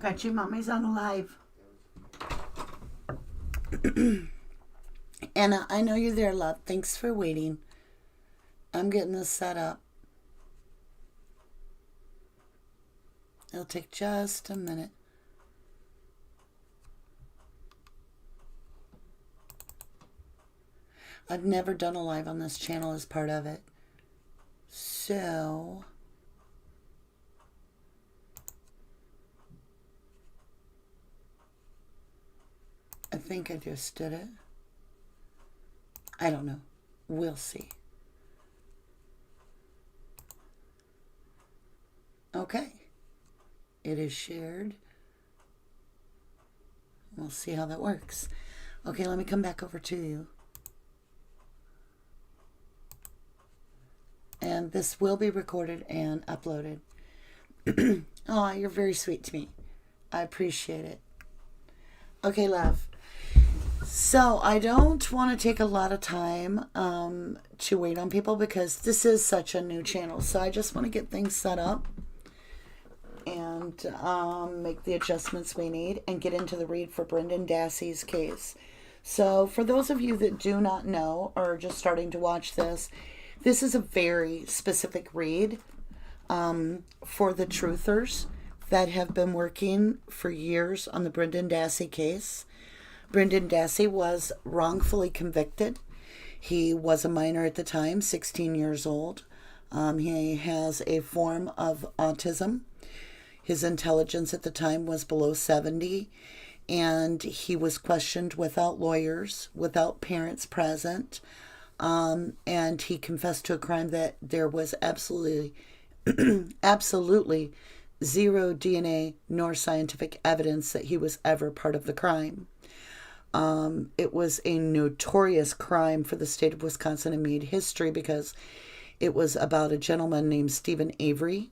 Fetchy Mommy's on the live. Anna, I know you're there, love. Thanks for waiting. I'm getting this set up. It'll take just a minute. I've never done a live on this channel as part of it. So I think I just did it. I don't know. We'll see. Okay. It is shared. We'll see how that works. Okay, let me come back over to you. And this will be recorded and uploaded. Oh, you're very sweet to me. I appreciate it. Okay, love. So I don't want to take a lot of time to wait on people because this is such a new channel. So I just want to get things set up and make the adjustments we need and get into the read for Brendan Dassey's case. So for those of you that do not know or are just starting to watch this, this is a very specific read for the truthers that have been working for years on the Brendan Dassey case. Brendan Dassey was wrongfully convicted. He was a minor at the time, 16 years old. He has a form of autism. His intelligence at the time was below 70, and he was questioned without lawyers, without parents present. And he confessed to a crime that there was absolutely zero DNA nor scientific evidence that he was ever part of the crime. It was a notorious crime for the state of Wisconsin and made history because it was about a gentleman named Stephen Avery,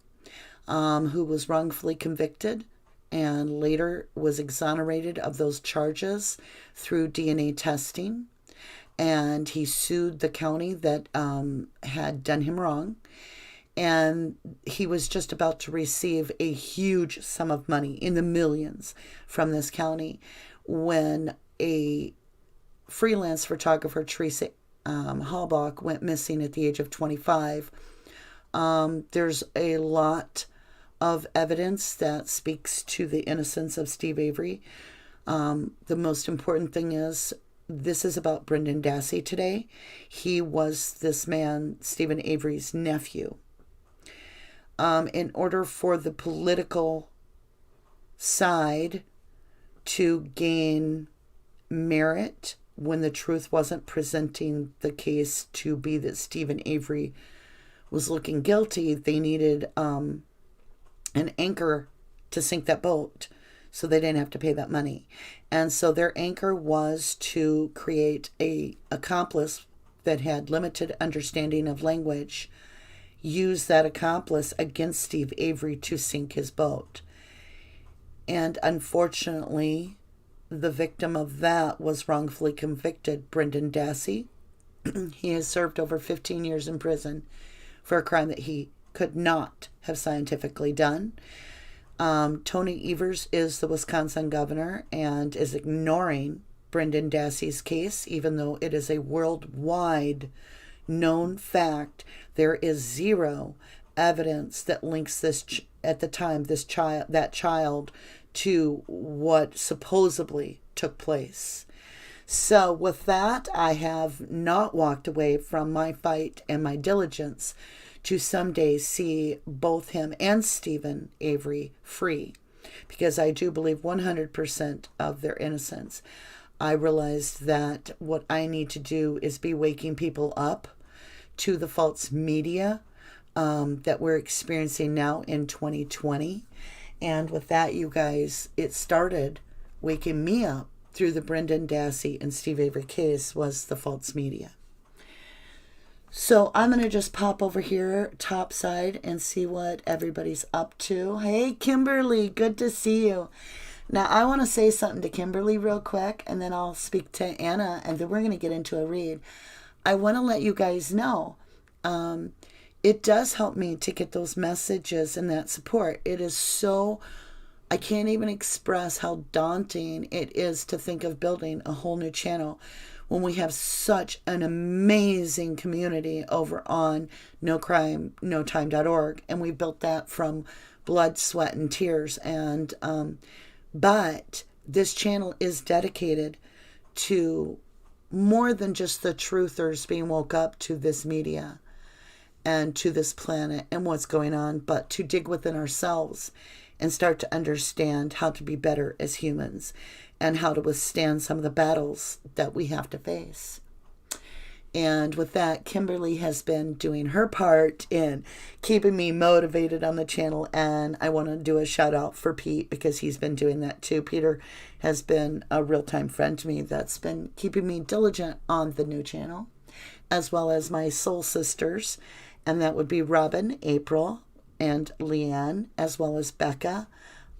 who was wrongfully convicted and later was exonerated of those charges through DNA testing. And he sued the county that had done him wrong. And he was just about to receive a huge sum of money in the millions from this county when a freelance photographer, Teresa Halbach, went missing at the age of 25. There's a lot of evidence that speaks to the innocence of Steve Avery. The most important thing is this is about Brendan Dassey today. He was this man, Stephen Avery's nephew. In order for the political side to gain merit when the truth wasn't presenting the case to be that Stephen Avery was looking guilty, they needed an anchor to sink that boat so they didn't have to pay that money. And so their anchor was to create a accomplice that had limited understanding of language, use that accomplice against Steve Avery to sink his boat. And unfortunately, the victim of that was wrongfully convicted Brendan Dassey. He has served over 15 years in prison for a crime that he could not have scientifically done. Tony Evers is the Wisconsin governor and is ignoring Brendan Dassey's case, even though it is a worldwide known fact. There is zero evidence that links this that child to what supposedly took place. So with that, I have not walked away from my fight and my diligence to someday see both him and Stephen Avery free, because I do believe 100% of their innocence. I realized that what I need to do is be waking people up to the false media that we're experiencing now in 2020. And with that, you guys, it started waking me up through the Brendan Dassey and Steve Avery case was the false media. So I'm going to just pop over here topside and see what everybody's up to. Hey, Kimberly, good to see you. Now, I want to say something to Kimberly real quick, and then I'll speak to Anna, and then we're going to get into a read. I want to let you guys know, it does help me to get those messages and that support. It is so I can't even express how daunting it is to think of building a whole new channel when we have such an amazing community over on NoCrimeNoTime.org, and we built that from blood, sweat, and tears. And but this channel is dedicated to more than just the truthers being woke up to this media and to this planet and what's going on, but to dig within ourselves and start to understand how to be better as humans and how to withstand some of the battles that we have to face. And with that, Kimberly has been doing her part in keeping me motivated on the channel. And I want to do a shout out for Pete, because he's been doing that too. Peter has been a real-time friend to me that's been keeping me diligent on the new channel, as well as my soul sisters. And that would be Robin, April, and Leanne, as well as Becca.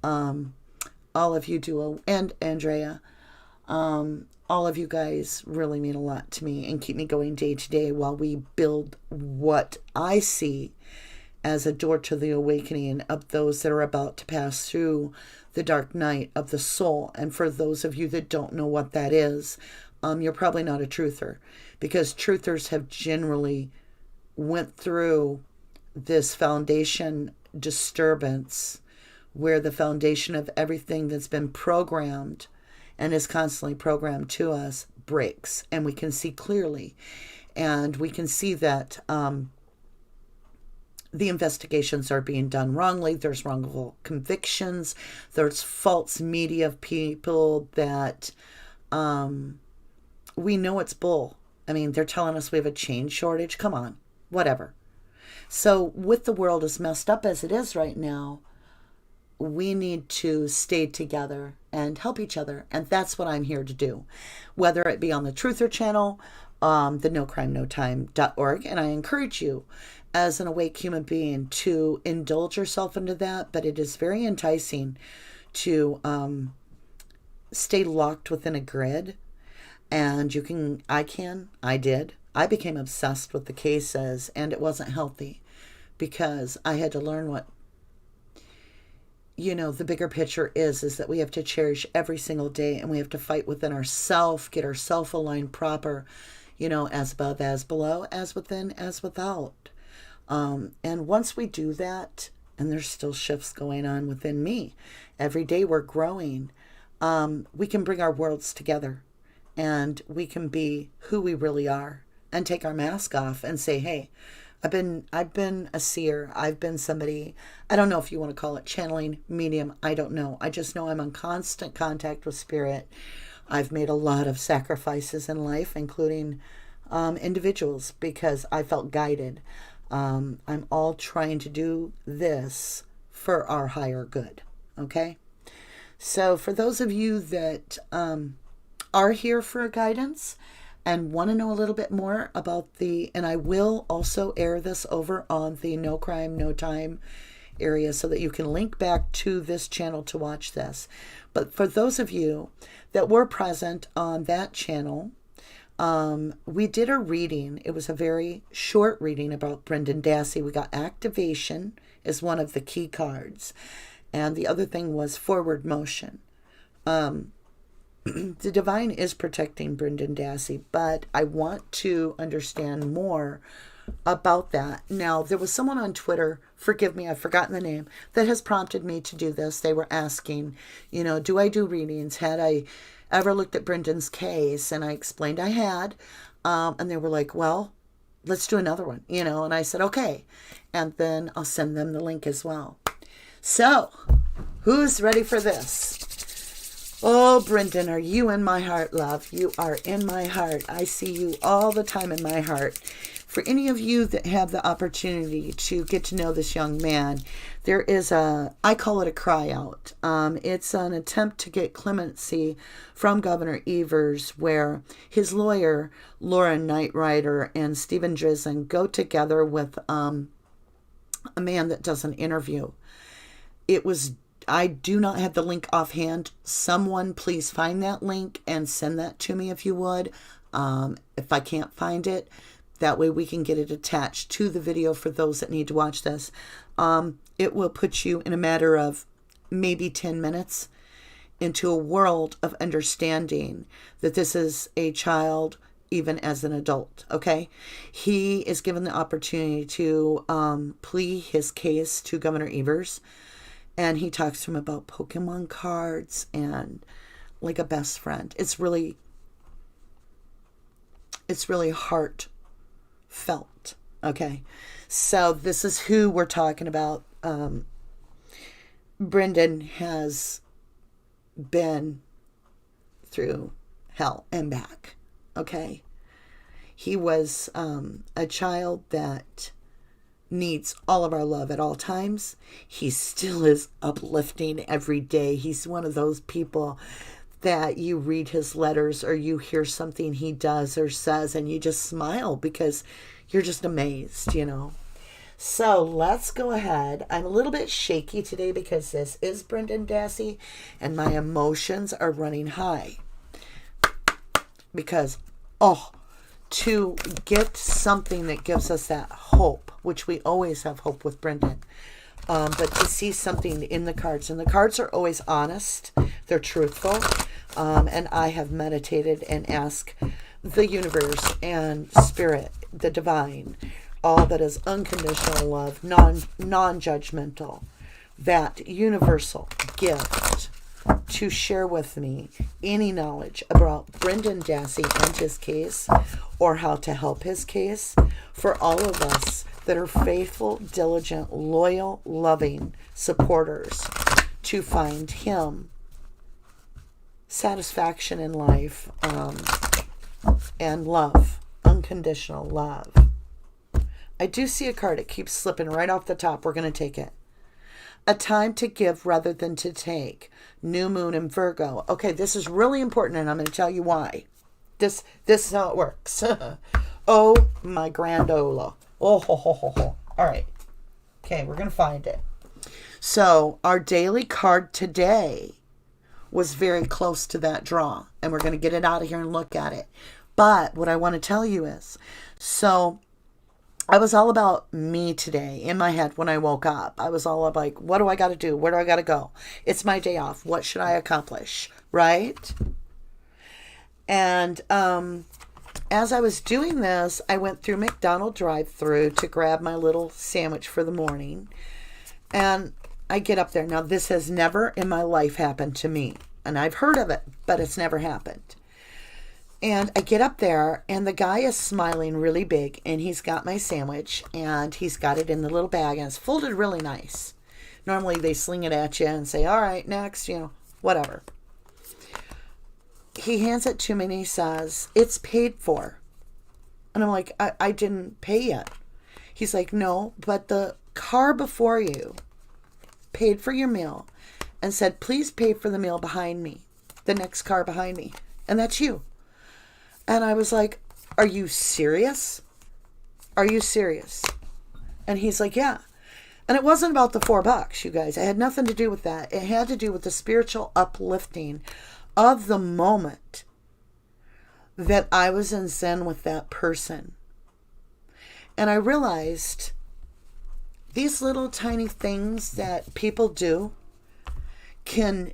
All of you do, and Andrea. All of you guys really mean a lot to me and keep me going day to day while we build what I see as a door to the awakening of those that are about to pass through the dark night of the soul. And for those of you that don't know what that is, you're probably not a truther, because truthers have generally went through this foundation disturbance where the foundation of everything that's been programmed and is constantly programmed to us breaks, and we can see clearly, and we can see that the investigations are being done wrongly. There's wrongful convictions. There's false media of people that we know it's bull. I mean, they're telling us we have a chain shortage. Come on, whatever. So with the world as messed up as it is right now, we need to stay together and help each other. And that's what I'm here to do, whether it be on the Truther channel, the NoCrimeNoTime.org. And I encourage you as an awake human being to indulge yourself into that. But it is very enticing to stay locked within a grid. And I did. I became obsessed with the cases, and it wasn't healthy, because I had to learn what, the bigger picture is that we have to cherish every single day, and we have to fight within ourselves, get ourselves aligned proper, as above, as below, as within, as without. And once we do that, and there's still shifts going on within me, every day we're growing, we can bring our worlds together, and we can be who we really are and take our mask off and say, hey, I've been a seer. I've been somebody, I don't know if you want to call it channeling, medium. I don't know. I just know I'm in constant contact with spirit. I've made a lot of sacrifices in life, including individuals, because I felt guided. I'm all trying to do this for our higher good. Okay. So for those of you that are here for guidance and want to know a little bit more about and I will also air this over on the No Crime, No Time area so that you can link back to this channel to watch this. But for those of you that were present on that channel, we did a reading. It was a very short reading about Brendan Dassey. We got activation as one of the key cards, and the other thing was forward motion. The divine is protecting Brendan Dassey, but I want to understand more about that. Now, there was someone on Twitter, forgive me, I've forgotten the name, that has prompted me to do this. They were asking, do I do readings? Had I ever looked at Brendan's case? And I explained I had, and they were like, well, let's do another one, and I said, okay. And then I'll send them the link as well. So, who's ready for this? Oh, Brendan, are you in my heart, love? You are in my heart. I see you all the time in my heart. For any of you that have the opportunity to get to know this young man, there is I call it a cry out. It's an attempt to get clemency from Governor Evers, where his lawyer, Laura Nirider, and Stephen Drizzen go together with a man that does an interview. I do not have the link offhand. Someone please find that link and send that to me if you would. If I can't find it, that way we can get it attached to the video for those that need to watch this. It will put you in a matter of maybe 10 minutes into a world of understanding that this is a child even as an adult, okay? He is given the opportunity to plea his case to Governor Evers, and he talks to him about Pokemon cards and like a best friend. It's really heartfelt, okay? So this is who we're talking about. Brendan has been through hell and back, okay? He was a child that needs all of our love at all times. He still is uplifting every day. He's one of those people that you read his letters or you hear something he does or says and you just smile because you're just amazed, you know. So let's go ahead. I'm a little bit shaky today because this is Brendan Dassey and my emotions are running high. Because, to get something that gives us that hope, which we always have hope with Brendan, but to see something in the cards, and the cards are always honest, they're truthful, and I have meditated and asked the universe and spirit, the divine, all that is unconditional love, non-judgmental, that universal gift to share with me any knowledge about Brendan Dassey and his case, or how to help his case, for all of us that are faithful, diligent, loyal, loving supporters, to find him satisfaction in life, and love, unconditional love. I do see a card. It keeps slipping right off the top. We're going to take it. A time to give rather than to take. New moon in Virgo. Okay, this is really important, and I'm going to tell you why. This is how it works. Oh, my grandola. Oh, ho, ho, ho, ho. All right. Okay, we're going to find it. So, our daily card today was very close to that draw, and we're going to get it out of here and look at it. But what I want to tell you is, so I was all about me today in my head when I woke up. I was all like, what do I got to do? Where do I got to go? It's my day off. What should I accomplish? Right? And as I was doing this, I went through McDonald's drive-thru to grab my little sandwich for the morning. And I get up there. Now, this has never in my life happened to me. And I've heard of it, but it's never happened. And I get up there, and the guy is smiling really big, and he's got my sandwich, and he's got it in the little bag, and it's folded really nice. Normally, they sling it at you and say, all right, next, whatever. He hands it to me, and he says, it's paid for. And I'm like, I didn't pay yet. He's like, no, but the car before you paid for your meal and said, please pay for the meal behind me, the next car behind me, and that's you. And I was like, are you serious? Are you serious? And he's like, yeah. And it wasn't about the $4, you guys. It had nothing to do with that. It had to do with the spiritual uplifting of the moment that I was in Zen with that person. And I realized these little tiny things that people do can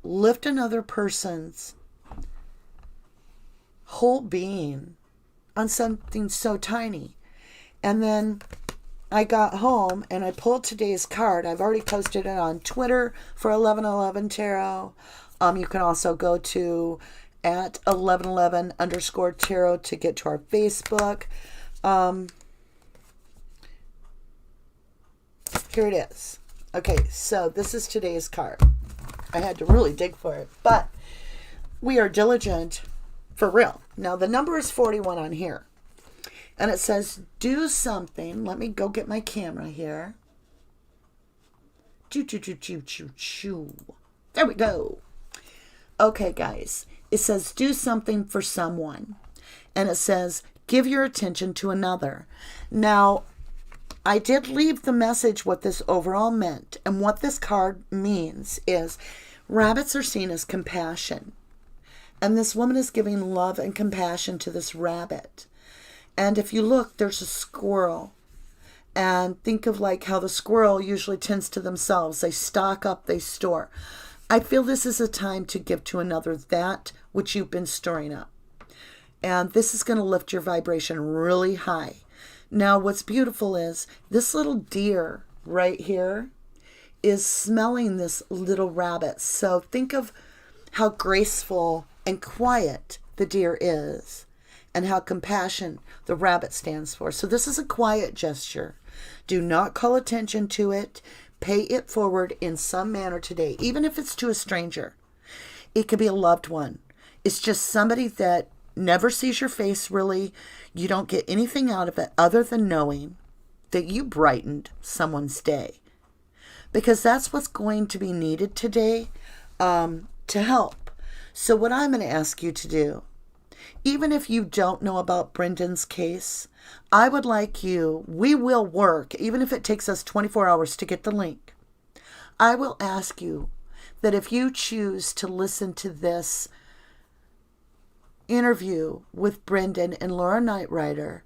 lift another person's whole being on something so tiny. And then I got home and I pulled today's card. I've already posted it on Twitter for 1111 Tarot. You can also go to at 1111_tarot to get to our Facebook. Here it is. Okay, so this is today's card. I had to really dig for it, but we are diligent for real. Now, the number is 41 on here. And it says, do something. Let me go get my camera here. There we go. Okay, guys. It says, do something for someone. And it says, give your attention to another. Now, I did leave the message what this overall meant. And what this card means is rabbits are seen as compassion. And this woman is giving love and compassion to this rabbit. And if you look, there's a squirrel. And think of like how the squirrel usually tends to themselves. They stock up, they store. I feel this is a time to give to another that which you've been storing up. And this is going to lift your vibration really high. Now, what's beautiful is this little deer right here is smelling this little rabbit. So think of how graceful and quiet the deer is and how compassion the rabbit stands for. So this is a quiet gesture. Do not call attention to it. Pay it forward in some manner today, even if it's to a stranger. It could be a loved one. It's just somebody that never sees your face really. You don't get anything out of it other than knowing that you brightened someone's day. Because that's what's going to be needed today to help. So what I'm going to ask you to do, even if you don't know about Brendan's case, I would like you, we will work, even if it takes us 24 hours to get the link. I will ask you that if you choose to listen to this interview with Brendan and Laura Nirider,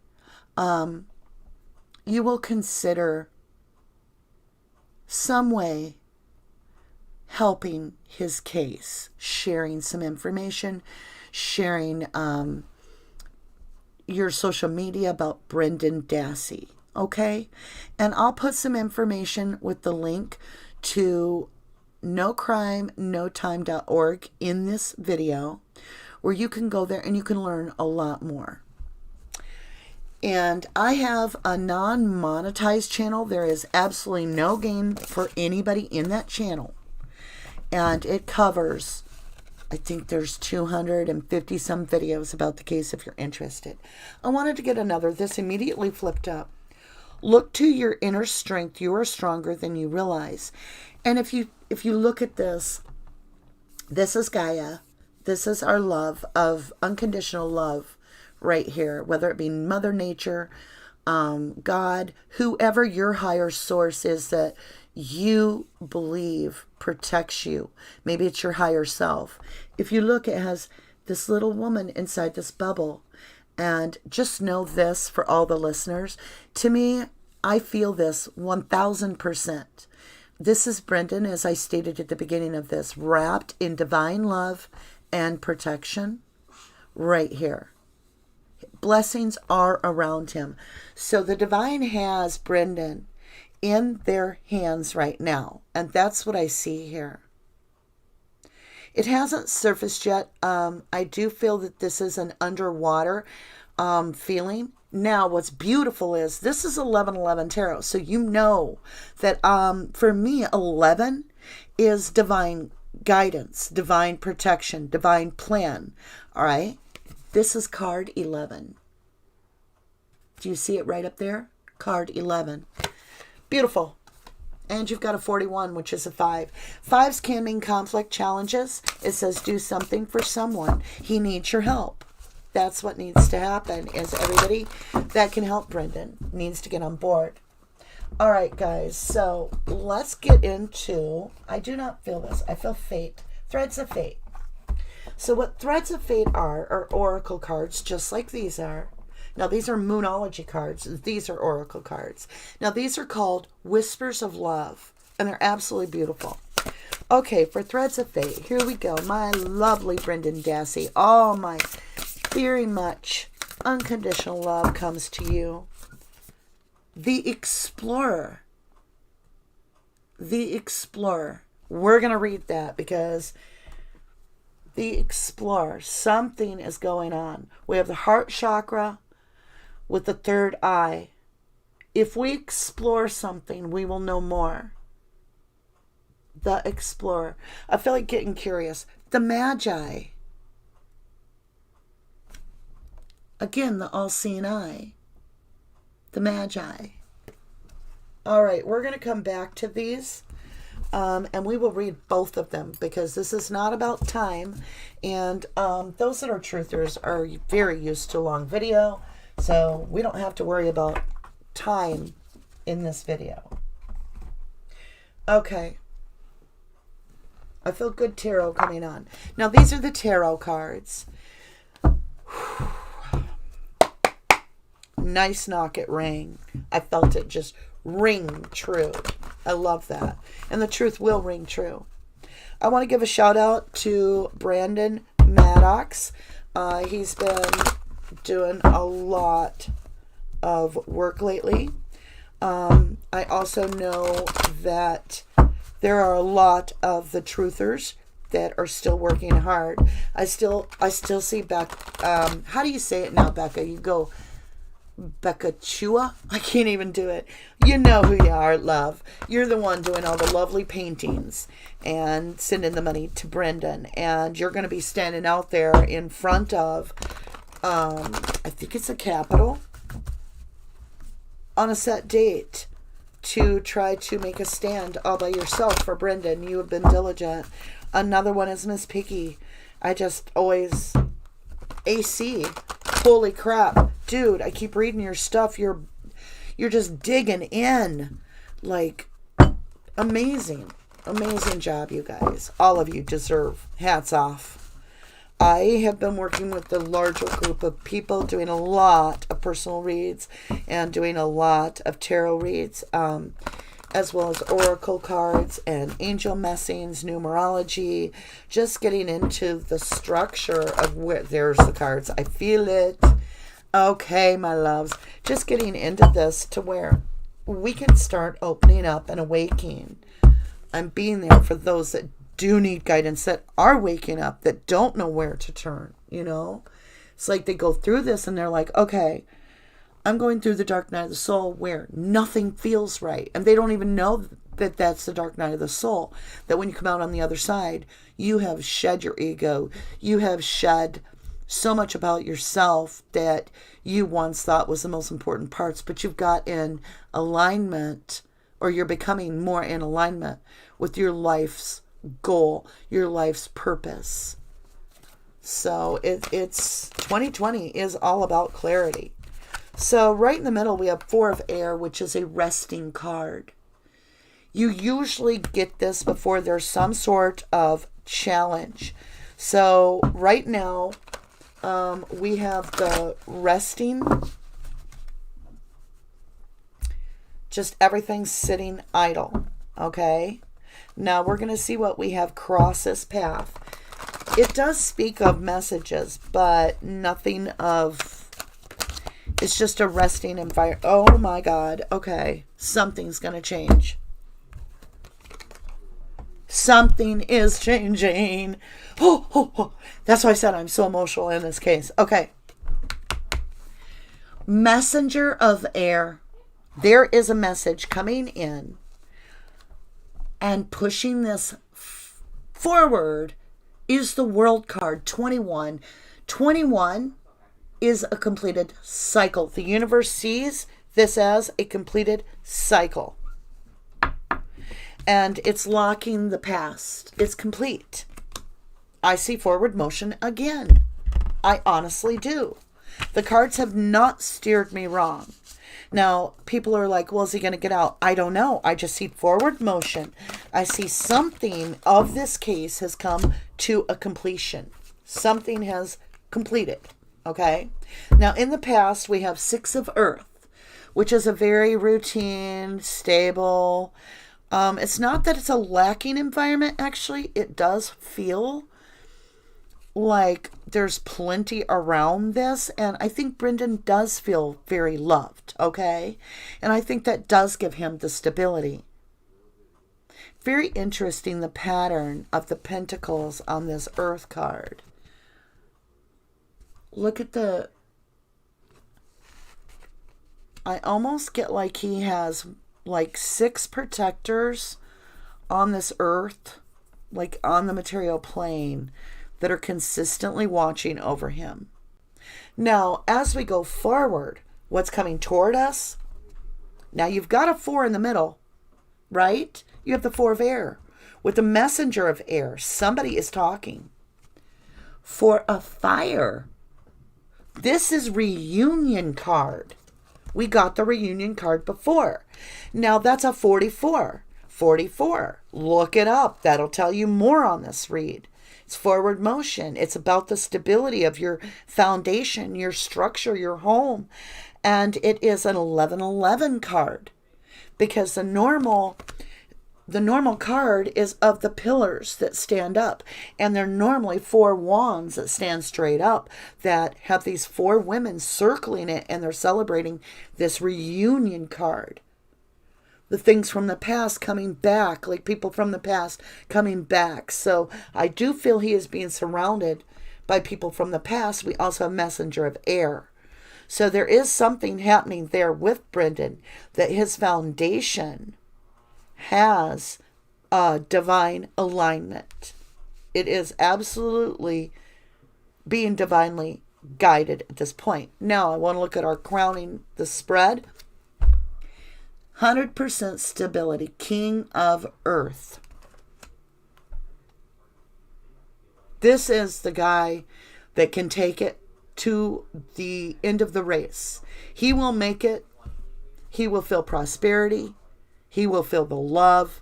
you will consider some way helping his case, sharing some information, sharing your social media about Brendan Dassey, okay? And I'll put some information with the link to nocrimenotime.org in this video, where you can go there and you can learn a lot more. And I have a non-monetized channel. There is absolutely no gain for anybody in that channel. And it covers, I think there's 250 some videos about the case if you're interested. I wanted to get another. This immediately flipped up. Look to your inner strength. You are stronger than you realize. And if you look at this is Gaia. This is our love of unconditional love right here, whether it be Mother Nature, God, whoever your higher source is that you believe protects you. Maybe it's your higher self. If you look, it has this little woman inside this bubble. And just know this for all the listeners. To me, I feel this 1000%. This is Brendan, as I stated at the beginning of this, wrapped in divine love and protection right here. Blessings are around him. So the divine has Brendan in their hands right now. And that's what I see here. It hasn't surfaced yet. I do feel that this is an underwater feeling. Now, what's beautiful is this is 1111 Tarot. So you know that for me, 11 is divine guidance, divine protection, divine plan. All right. This is card 11. Do you see it right up there? Card 11. Beautiful. And you've got a 41, which is a 5. 5s can mean conflict, challenges. It says do something for someone. He needs your help. That's what needs to happen, is everybody that can help Brendan needs to get on board. All right, guys. So let's get into, I do not feel this. I feel fate. Threads of fate. So what threads of fate are oracle cards, just like these are. Now, these are moonology cards. These are oracle cards. Now, these are called Whispers of Love, and they're absolutely beautiful. Okay, for threads of fate, here we go. My lovely Brendan Dassey. All my very much unconditional love comes to you. The Explorer. The Explorer. We're going to read that because the Explorer, something is going on. We have the heart chakra with the third eye. If we explore something, we will know more. The Explorer. I feel like getting curious. The Magi. Again, the all-seeing eye. The Magi. All right, we're going to come back to these. And we will read both of them because this is not about time. And those that are truthers are very used to long video. So we don't have to worry about time in this video. Okay. I feel good tarot coming on. Now, these are the tarot cards. Nice knock, it rang. I felt it just ring true. I love that. And the truth will ring true. I want to give a shout out to Brandon Maddox. He's been doing a lot of work lately. I also know that there are a lot of the truthers that are still working hard. I still see how do you say it now, Becca? You go Becca Chua? I can't even do it. You know who you are, love. You're the one doing all the lovely paintings and sending the money to Brendan. And you're going to be standing out there in front of, I think it's a Capitol, on a set date to try to make a stand all by yourself for Brendan. You have been diligent. Another one is Miss Piggy. I just always... AC. Holy crap. Dude, I keep reading your stuff. You're just digging in. Like, amazing. Amazing job, you guys. All of you deserve hats off. I have been working with the larger group of people, doing a lot of personal reads and doing a lot of tarot reads, as well as oracle cards and angel messings, numerology, just getting into the structure of where, there's the cards, I feel it. Okay, my loves, just getting into this to where we can start opening up and awakening. I'm being there for those that do need guidance, that are waking up, that don't know where to turn, you know? It's like they go through this and they're like, okay, I'm going through the dark night of the soul where nothing feels right. And they don't even know that that's the dark night of the soul. That when you come out on the other side, you have shed your ego. You have shed so much about yourself that you once thought was the most important parts. But you've got in alignment, or you're becoming more in alignment with your life's goal, your life's purpose. So it's 2020 is all about clarity. So right in the middle, we have Four of Air, which is a resting card. You usually get this before there's some sort of challenge. So right now, we have the resting. Just everything's sitting idle. Okay. Now we're going to see what we have cross this path. It does speak of messages, but nothing of... It's just a resting environment. Oh my God. Okay. Something's going to change. Something is changing. Oh. That's why I said I'm so emotional in this case. Okay. Messenger of air. There is a message coming in and pushing this forward is the World card, 21. 21 is a completed cycle. The universe sees this as a completed cycle. And it's locking the past. It's complete. I see forward motion again. I honestly do. The cards have not steered me wrong. Now, people are like, well, is he going to get out? I don't know. I just see forward motion. I see something of this case has come to a completion. Something has completed. Okay. Now, in the past, we have Six of Earth, which is a very routine, stable. It's not that it's a lacking environment. Actually, it does feel like there's plenty around this. And I think Brendan does feel very loved. Okay. And I think that does give him the stability. Very interesting, the pattern of the pentacles on this Earth card. Look at the... I almost get like he has like 6 protectors on this Earth, like on the material plane, that are consistently watching over him. Now, as we go forward, what's coming toward us? Now, you've got a 4 in the middle, right? You have the 4 of air with the messenger of air. Somebody is talking. 4 of fire. This is reunion card. We got the reunion card before. Now that's a 44. 44. Look it up. That'll tell you more on this read. It's forward motion. It's about the stability of your foundation, your structure, your home. And it is an 1111 card, because the normal card is of the pillars that stand up, and they're normally 4 wands that stand straight up, that have these 4 women circling it, and they're celebrating this reunion card. The things from the past coming back, like people from the past coming back. So I do feel he is being surrounded by people from the past. We also have messenger of air. So there is something happening there with Brendan, that his foundation has a divine alignment. It is absolutely being divinely guided at this point. Now I want to look at our crowning the spread. 100% stability, King of Earth. This is the guy that can take it to the end of the race. He will make it. He will feel prosperity. He will feel the love.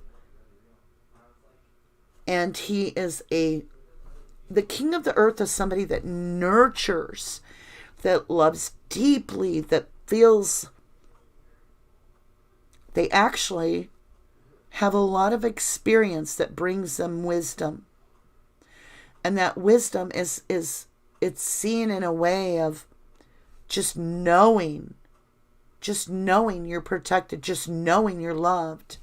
And he is the King of the Earth is somebody that nurtures, that loves deeply, that feels. They actually have a lot of experience that brings them wisdom. And that wisdom is it's seen in a way of just knowing you're protected, just knowing you're loved.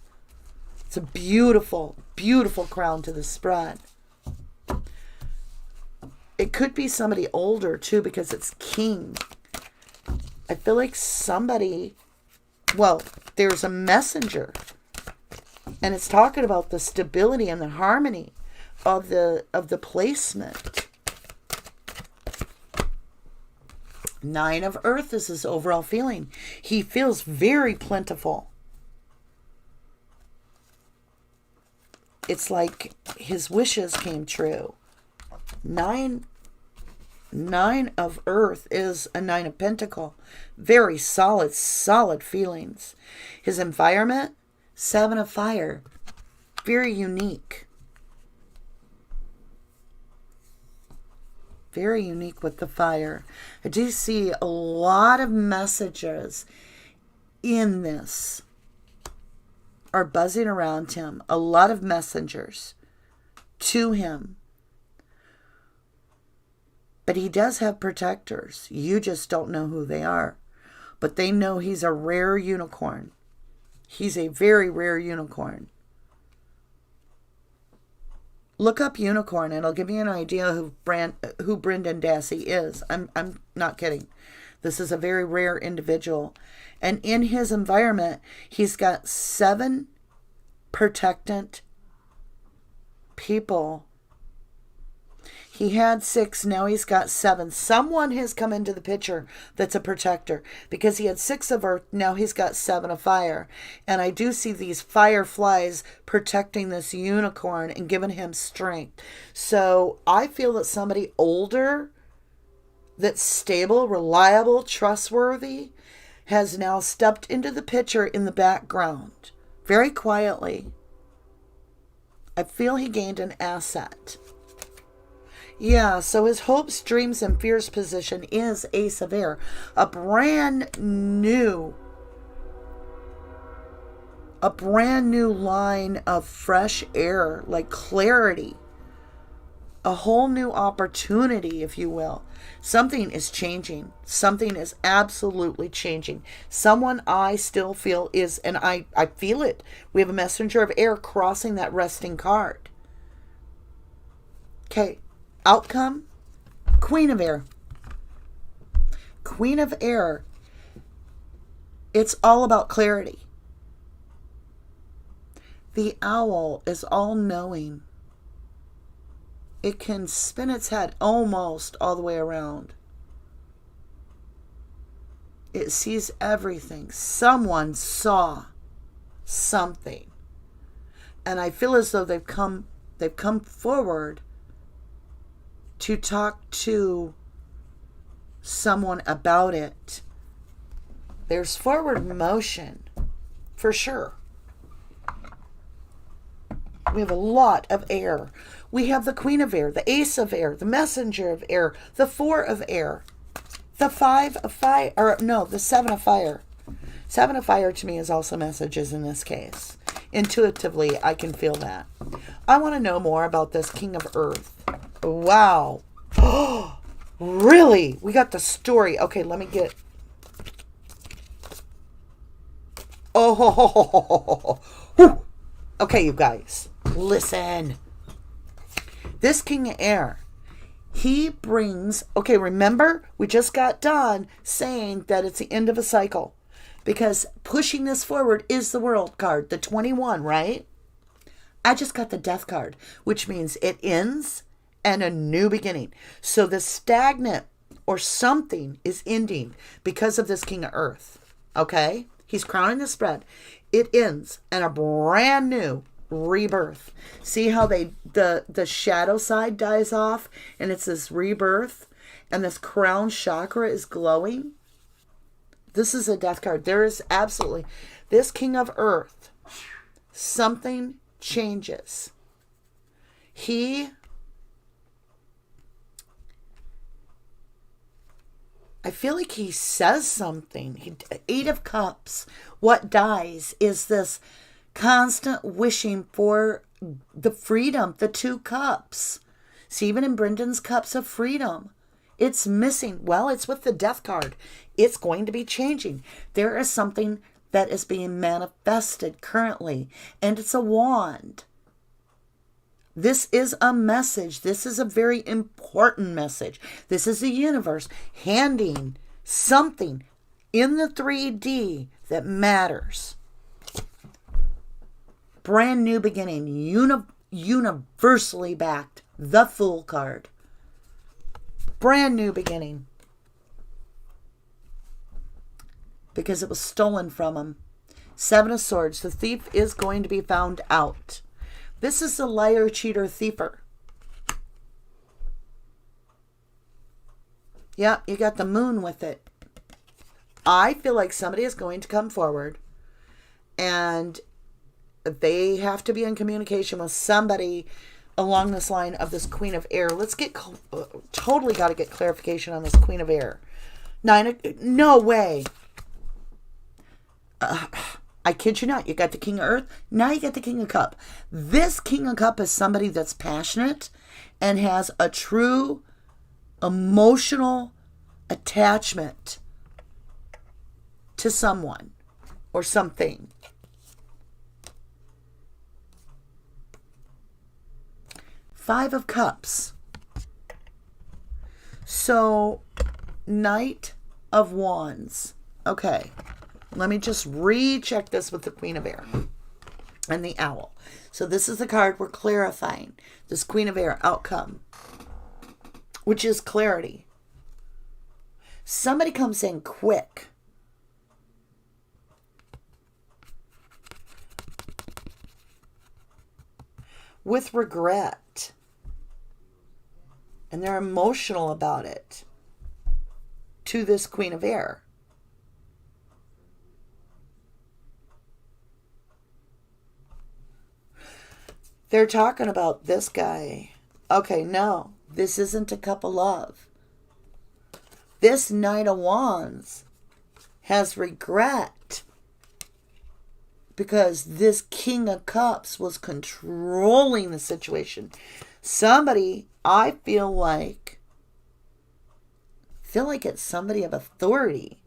It's a beautiful, beautiful crown to the spread. It could be somebody older too, because it's king. I feel like somebody, well, there's a messenger, and it's talking about the stability and the harmony of the placement. 9 of Earth is his overall feeling. He feels very plentiful. It's like his wishes came true. 9 of Earth is a 9 of Pentacle. Very solid feelings. His environment, 7 of Fire. Very unique. Very unique with the fire. I do see a lot of messages in this are buzzing around him. A lot of messengers to him. But he does have protectors. You just don't know who they are. But they know he's a rare unicorn. He's a very rare unicorn. Look up unicorn and it'll give you an idea who Brendan Dassey is. I'm not kidding. This is a very rare individual. And in his environment, he's got 7 protectant people. He had 6, now he's got 7. Someone has come into the picture that's a protector, because he had 6 of Earth, now he's got 7 of Fire. And I do see these fireflies protecting this unicorn and giving him strength. So I feel that somebody older, that's stable, reliable, trustworthy, has now stepped into the picture in the background, very quietly. I feel he gained an asset. Yeah, so his hopes, dreams, and fears position is Ace of Air. A brand new line of fresh air, like clarity. A whole new opportunity, if you will. Something is changing. Something is absolutely changing. Someone I still feel is, and I feel it. We have a messenger of air crossing that resting card. Okay. Outcome, Queen of Air. Queen of Air. It's all about clarity. The owl is all-knowing. It can spin its head almost all the way around. It sees everything. Someone saw something. And I feel as though they've come forward to talk to someone about it. There's forward motion, for sure. We have a lot of air. We have the Queen of Air, the Ace of Air, the Messenger of Air, the 4 of Air. The 5 of fire, or no, the 7 of fire. 7 of fire to me is also messages in this case. Intuitively, I can feel that. I want to know more about this King of Earth. Wow. Really? We got the story. Okay, let me get... Oh, okay, you guys, listen. This King of Air, he brings... Okay, remember, we just got done saying that it's the end of a cycle. Because pushing this forward is the World card, the 21, right? I just got the Death card, which means it ends and a new beginning. So the stagnant or something is ending because of this King of Earth. Okay? He's crowning the spread. It ends and a brand new rebirth. See how the shadow side dies off and it's this rebirth and this crown chakra is glowing? This is a Death card. There is absolutely... This King of Earth, something changes. I feel like he says something. 8 of Cups. What dies is this constant wishing for the freedom, the 2 cups. See, even in Brendan's cups of freedom, it's missing. Well, it's with the Death card. It's going to be changing. There is something that is being manifested currently, and it's a wand. This is a message. This is a very important message. This is the universe handing something in the 3D that matters. Brand new beginning, universally backed, the Fool card. Brand new beginning. Because it was stolen from him. 7 of Swords. The thief is going to be found out. This is the liar, cheater, thiefer. Yeah, you got the Moon with it. I feel like somebody is going to come forward and they have to be in communication with somebody along this line of this Queen of Air. Let's get... totally got to get clarification on this Queen of Air. No way. I kid you not. You got the King of Earth. Now you got the King of Cup. This King of Cup is somebody that's passionate and has a true emotional attachment to someone or something. Five of Cups. So, Knight of Wands. Okay. Let me just recheck this with the Queen of Air and the Owl. So this is the card we're clarifying. This Queen of Air outcome, which is clarity. Somebody comes in quick. With regret. And they're emotional about it. To this Queen of Air. They're talking about this guy. Okay, no. This isn't a cup of love. This Knight of Wands has regret. Because this King of Cups was controlling the situation. Somebody, I feel like it's somebody of authority,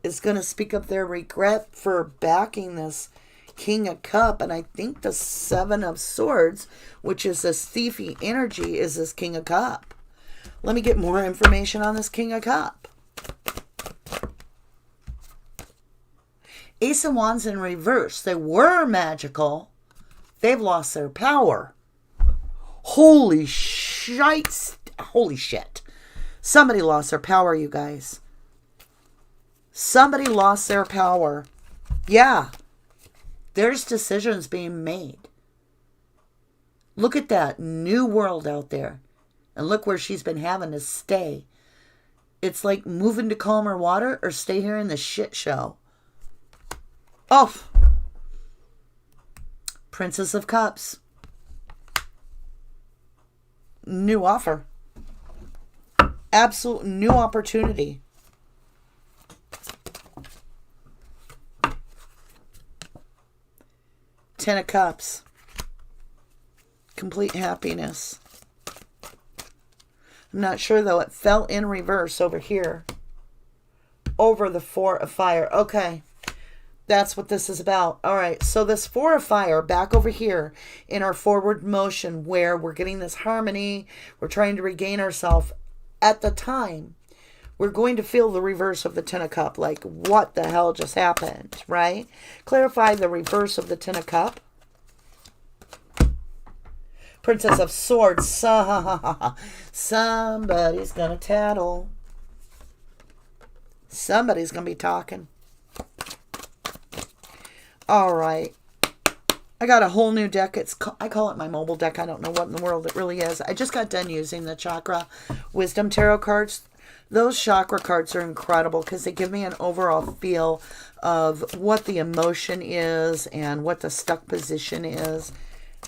is going to speak up their regret for backing this King of Cup. And I think the 7 of Swords, which is this thiefy energy, is this King of Cup. Let me get more information on this King of Cup. Ace of Wands in reverse. They were magical. They've lost their power. Holy shite. Holy shit. Somebody lost their power, you guys. Somebody lost their power. Yeah. There's decisions being made. Look at that new world out there. And look where she's been having to stay. It's like moving to calmer water or stay here in the shit show. Oh. Princess of Cups. New offer. Absolute new opportunity. Ten of Cups. Complete happiness. I'm not sure though. It fell in reverse over here. Over the Four of Fire. Okay. That's what this is about. All right. So this Four of Fire back over here in our forward motion where we're getting this harmony. We're trying to regain ourselves. At the time, we're going to feel the reverse of the Ten of Cup. Like, what the hell just happened, right? Clarify the reverse of the Ten of Cup. Princess of Swords. Somebody's going to tattle. Somebody's going to be talking. All right. I got a whole new deck. I call it my mobile deck. I don't know what in the world it really is. I just got done using the Chakra Wisdom Tarot cards. Those chakra cards are incredible because they give me an overall feel of what the emotion is and what the stuck position is.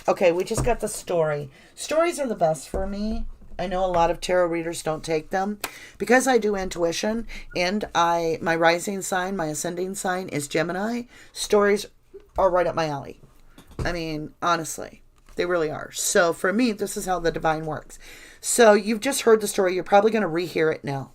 Okay, we just got the story. Stories are the best for me. I know a lot of tarot readers don't take them. Because I do intuition and my rising sign, my ascending sign is Gemini, stories are right up my alley. I mean, honestly, they really are. So for me, this is how the divine works. So you've just heard the story. You're probably going to rehear it now.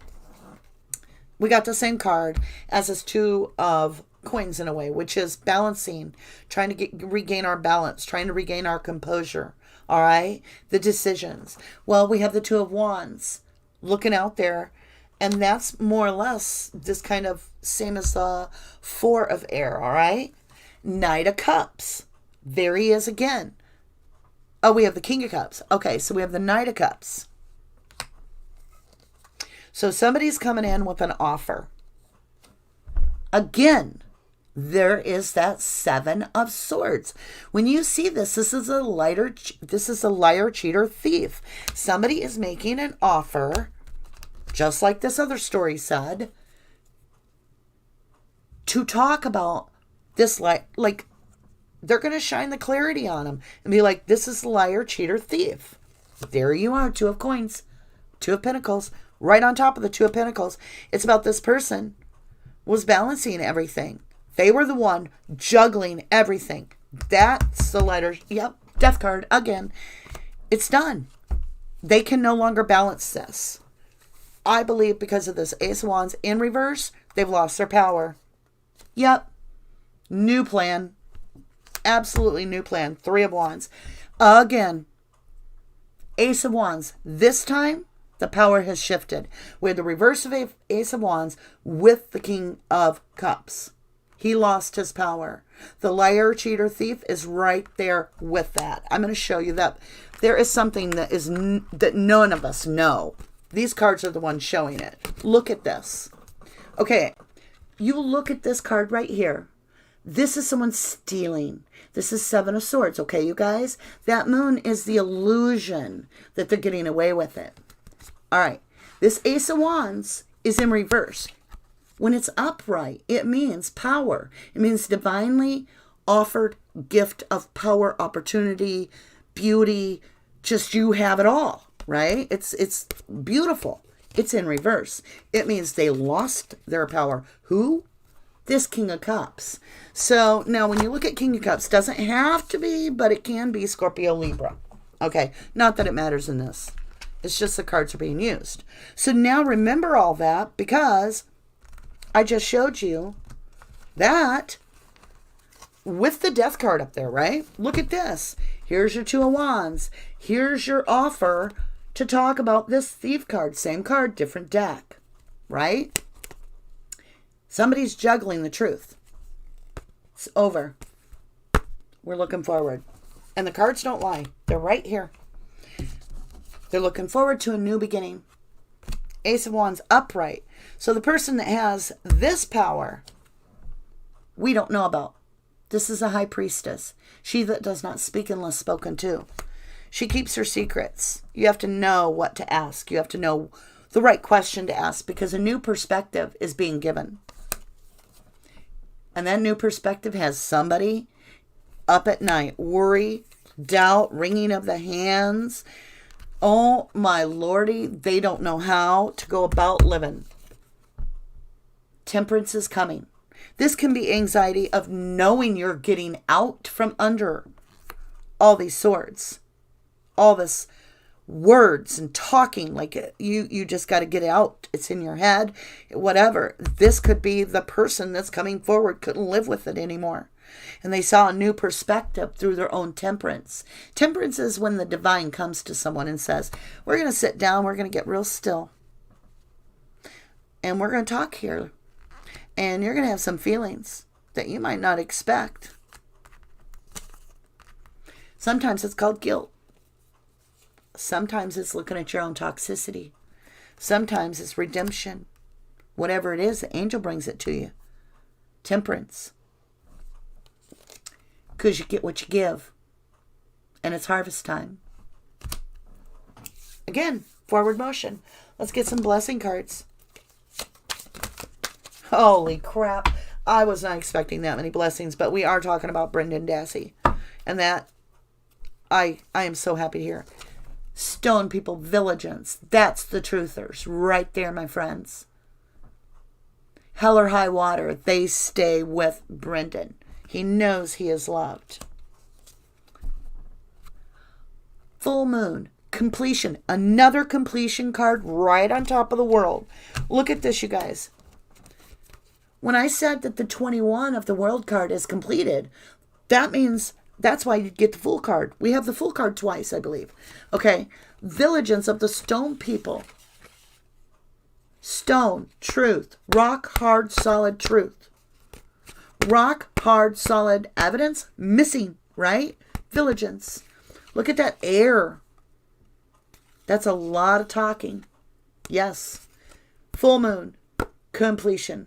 We got the same card as this Two of Coins in a way, which is balancing, trying to regain our balance, trying to regain our composure. All right. The decisions. Well, we have the Two of Wands looking out there. And that's more or less this kind of same as the Four of Air. All right. Knight of Cups. There he is again. Oh, we have the King of Cups. Okay, so we have the Knight of Cups. So somebody's coming in with an offer. Again, there is that Seven of Swords. When you see this, this is a liar, cheater, thief. Somebody is making an offer, just like this other story said, to talk about this like they're going to shine the clarity on him and be like, this is liar, cheater, thief. There you are, Two of Coins, Two of Pentacles, right on top of the Two of Pentacles. It's about this person was balancing everything. They were the one juggling everything. That's the letter. Yep, Death card again. It's done. They can no longer balance this. I believe because of this Ace of Wands in reverse, they've lost their power. Yep. New plan. Absolutely new plan. Three of Wands. Again, Ace of Wands. This time, the power has shifted. We had the reverse of Ace of Wands with the King of Cups. He lost his power. The liar, cheater, thief is right there with that. I'm going to show you that there is something that that none of us know. These cards are the ones showing it. Look at this. Okay, you look at this card right here. This is someone stealing. This is Seven of Swords, okay, you guys? That moon is the illusion that they're getting away with it. All right, this Ace of Wands is in reverse. When it's upright, it means power. It means divinely offered gift of power, opportunity, beauty. Just you have it all, right? It's beautiful. It's in reverse. It means they lost their power. Who? This King of Cups. So now when you look at King of Cups, doesn't have to be, but it can be Scorpio, Libra. Okay, not that it matters in this. It's just the cards are being used. So now remember all that because I just showed you that with the Death card up there, right? Look at this. Here's your Two of Wands. Here's your offer to talk about this Thief card. Same card, different deck, right? Somebody's juggling the truth. It's over. We're looking forward. And the cards don't lie. They're right here. They're looking forward to a new beginning. Ace of Wands upright. So the person that has this power, we don't know about. This is a high priestess. She that does not speak unless spoken to. She keeps her secrets. You have to know what to ask. You have to know the right question to ask because a new perspective is being given. And that new perspective has somebody up at night. Worry, doubt, wringing of the hands. Oh my lordy, they don't know how to go about living. Temperance is coming. This can be anxiety of knowing you're getting out from under all these swords. All this words and talking like it. You just got to get it out. It's in your head, whatever. This could be the person that's coming forward couldn't live with it anymore. And they saw a new perspective through their own temperance. Temperance is when the divine comes to someone and says, we're going to sit down, we're going to get real still. And we're going to talk here. And you're going to have some feelings that you might not expect. Sometimes it's called guilt. Sometimes it's looking at your own toxicity. Sometimes it's redemption. Whatever it is, the angel brings it to you. Temperance. Because you get what you give. And it's harvest time. Again, forward motion. Let's get some blessing cards. Holy crap. I was not expecting that many blessings, but we are talking about Brendan Dassey. And that, I am so happy to hear. Stone people, vigilance. That's the truthers right there, my friends. Hell or high water, they stay with Brendan. He knows he is loved. Full moon, completion. Another completion card right on top of the world. Look at this, you guys. When I said that the 21 of the world card is completed, that means that's why you get the full card. We have the full card twice, I believe. Okay. Vigilance of the stone people. Stone, truth. Rock, hard, solid truth. Rock, hard, solid evidence. Missing, right? Vigilance. Look at that air. That's a lot of talking. Yes. Full moon. Completion.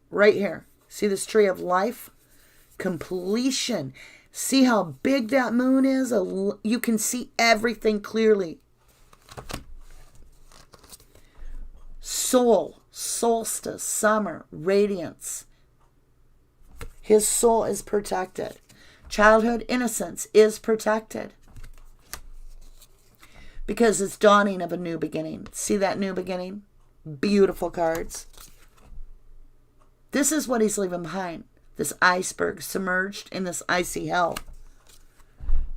Right here. See this tree of life? Completion. See how big that moon is? You can see everything clearly. Soul, solstice, summer, radiance. His soul is protected. Childhood innocence is protected. Because it's dawning of a new beginning. See that new beginning? Beautiful cards. This is what he's leaving behind. This iceberg submerged in this icy hell.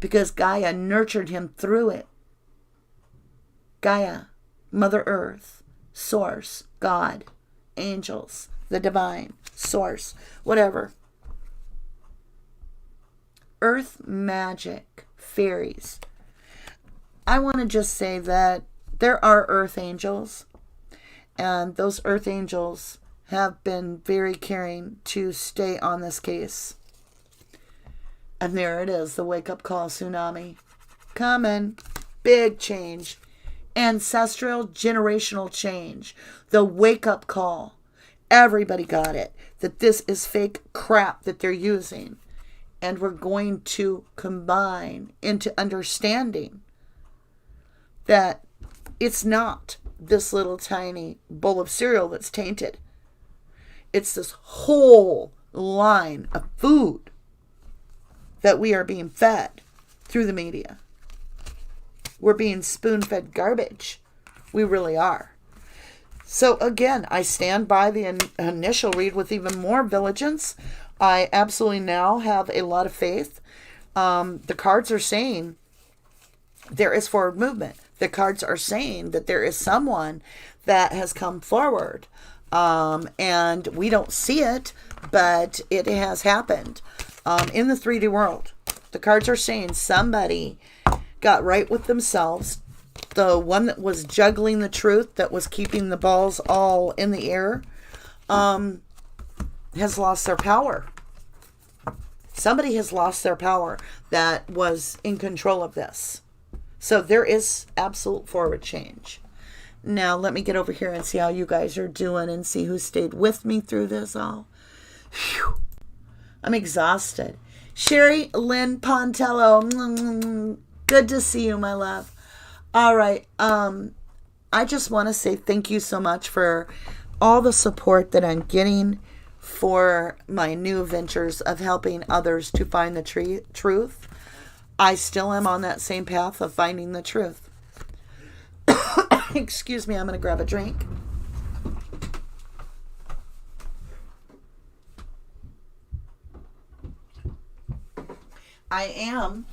Because Gaia nurtured him through it. Gaia, Mother Earth, Source, God, angels, the divine, Source, whatever. Earth magic, fairies. I want to just say that there are earth angels. And those earth angels have been very caring to stay on this case. And there it is, the wake-up call tsunami. Coming. Big change. Ancestral, generational change. The wake-up call. Everybody got it. That this is fake crap that they're using. And we're going to combine into understanding that it's not this little tiny bowl of cereal that's tainted. It's this whole line of food that we are being fed through the media. We're being spoon-fed garbage. We really are. So again, I stand by the initial read with even more vigilance. I absolutely now have a lot of faith. The cards are saying there is forward movement. The cards are saying that there is someone that has come forward. And we don't see it, but it has happened in the 3D world. The cards are saying somebody got right with themselves. The one that was juggling the truth, that was keeping the balls all in the air, has lost their power. Somebody has lost their power that was in control of this. So there is absolute forward change. Now, let me get over here and see how you guys are doing and see who stayed with me through this all. Whew. I'm exhausted. Sherry Lynn Pontello, good to see you, my love. All right. I just want to say thank you so much for all the support that I'm getting for my new ventures of helping others to find the truth. I still am on that same path of finding the truth. Excuse me, I'm going to grab a drink. I am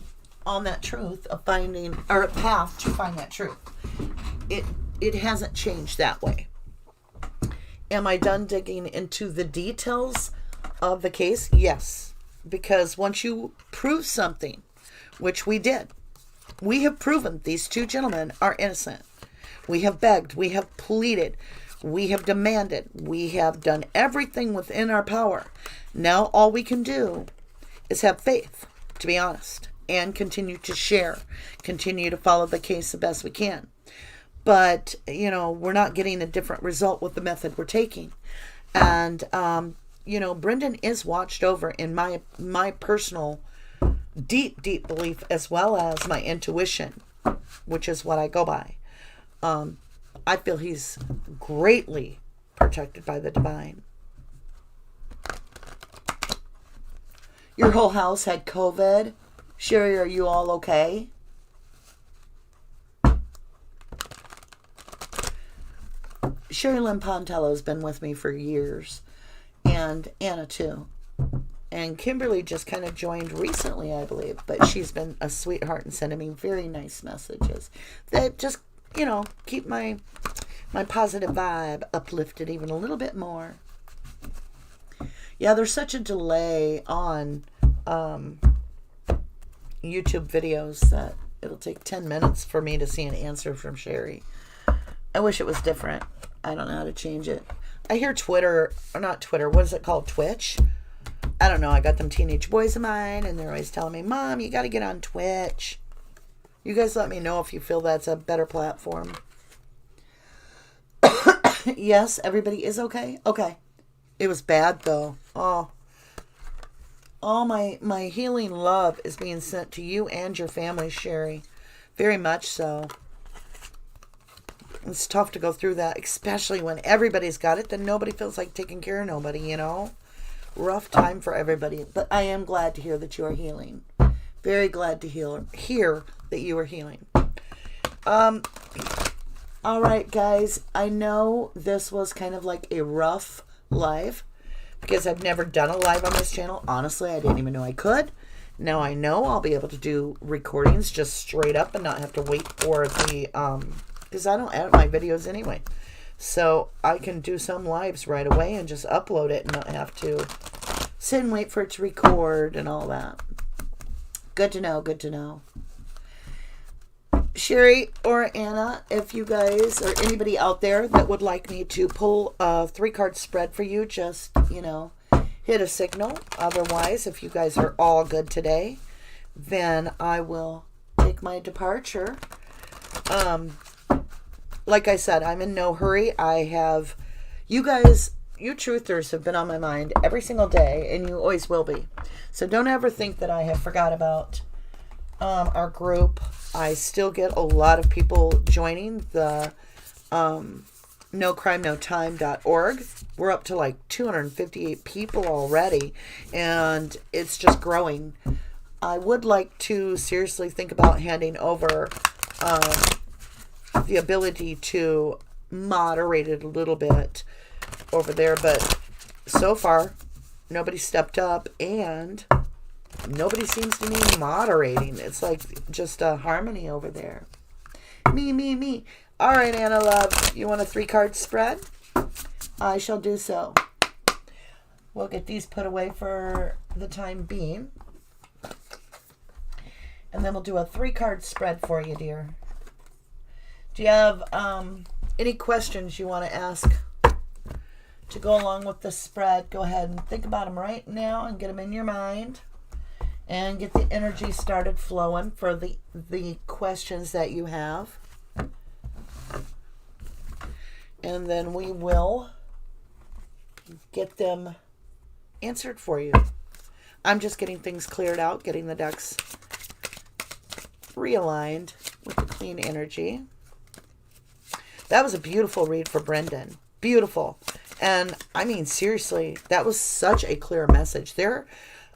on that truth of finding, or a path to find that truth. It hasn't changed that way. Am I done digging into the details of the case? Yes. Because once you prove something, which we did, we have proven these two gentlemen are innocent. We have begged, we have pleaded, we have demanded, we have done everything within our power. Now all we can do is have faith, to be honest, and continue to share, continue to follow the case the best we can. But, you know, we're not getting a different result with the method we're taking. And, you know, Brendan is watched over in my personal deep belief, as well as my intuition, which is what I go by. I feel he's greatly protected by the divine. Your whole house had COVID. Sherry, are you all okay? Sherry Lynn Pontello's been with me for years. And Anna too. And Kimberly just kind of joined recently, I believe. But she's been a sweetheart and sending me very nice messages that just, you know, keep my positive vibe uplifted even a little bit more. Yeah, there's such a delay on YouTube videos that it'll take 10 minutes for me to see an answer from Sherry. I wish it was different. I don't know how to change it. I hear Twitter, or not Twitter, what is it called? Twitch? I don't know. I got them teenage boys of mine, and they're always telling me, Mom, you got to get on Twitch. You guys let me know if you feel that's a better platform. Yes, everybody is okay? Okay. It was bad, though. Oh. All my healing love is being sent to you and your family, Sherry. Very much so. It's tough to go through that, especially when everybody's got it, then nobody feels like taking care of nobody, you know? Rough time for everybody. But I am glad to hear that you are healing. Very glad to hear that you are healing. All right, guys. I know this was kind of like a rough live because I've never done a live on this channel. Honestly, I didn't even know I could. Now I know I'll be able to do recordings just straight up and not have to wait for the, because I don't edit my videos anyway. So I can do some lives right away and just upload it and not have to sit and wait for it to record and all that. Good to know, good to know. Sherry or Anna, if you guys or anybody out there that would like me to pull a 3-card spread for you, just, you know, hit a signal. Otherwise, if you guys are all good today, then I will take my departure. Like I said, I'm in no hurry. I have, you guys, you truthers have been on my mind every single day, and you always will be. So don't ever think that I have forgot about our group. I still get a lot of people joining the nocrimenotime.org. We're up to like 258 people already, and it's just growing. I would like to seriously think about handing over the ability to moderate it a little bit over there, but so far nobody stepped up and nobody seems to be moderating. It's like just a harmony over there. Me. All right, Anna love, you want a 3-card spread? I shall do so. We'll get these put away for the time being, and then we'll do a 3-card spread for you, dear. Do you have any questions you want to ask to go along with the spread? Go ahead and think about them right now and get them in your mind and get the energy started flowing for the questions that you have. And then we will get them answered for you. I'm just getting things cleared out, getting the decks realigned with the clean energy. That was a beautiful read for Brendan. Beautiful. And I mean, seriously, that was such a clear message. There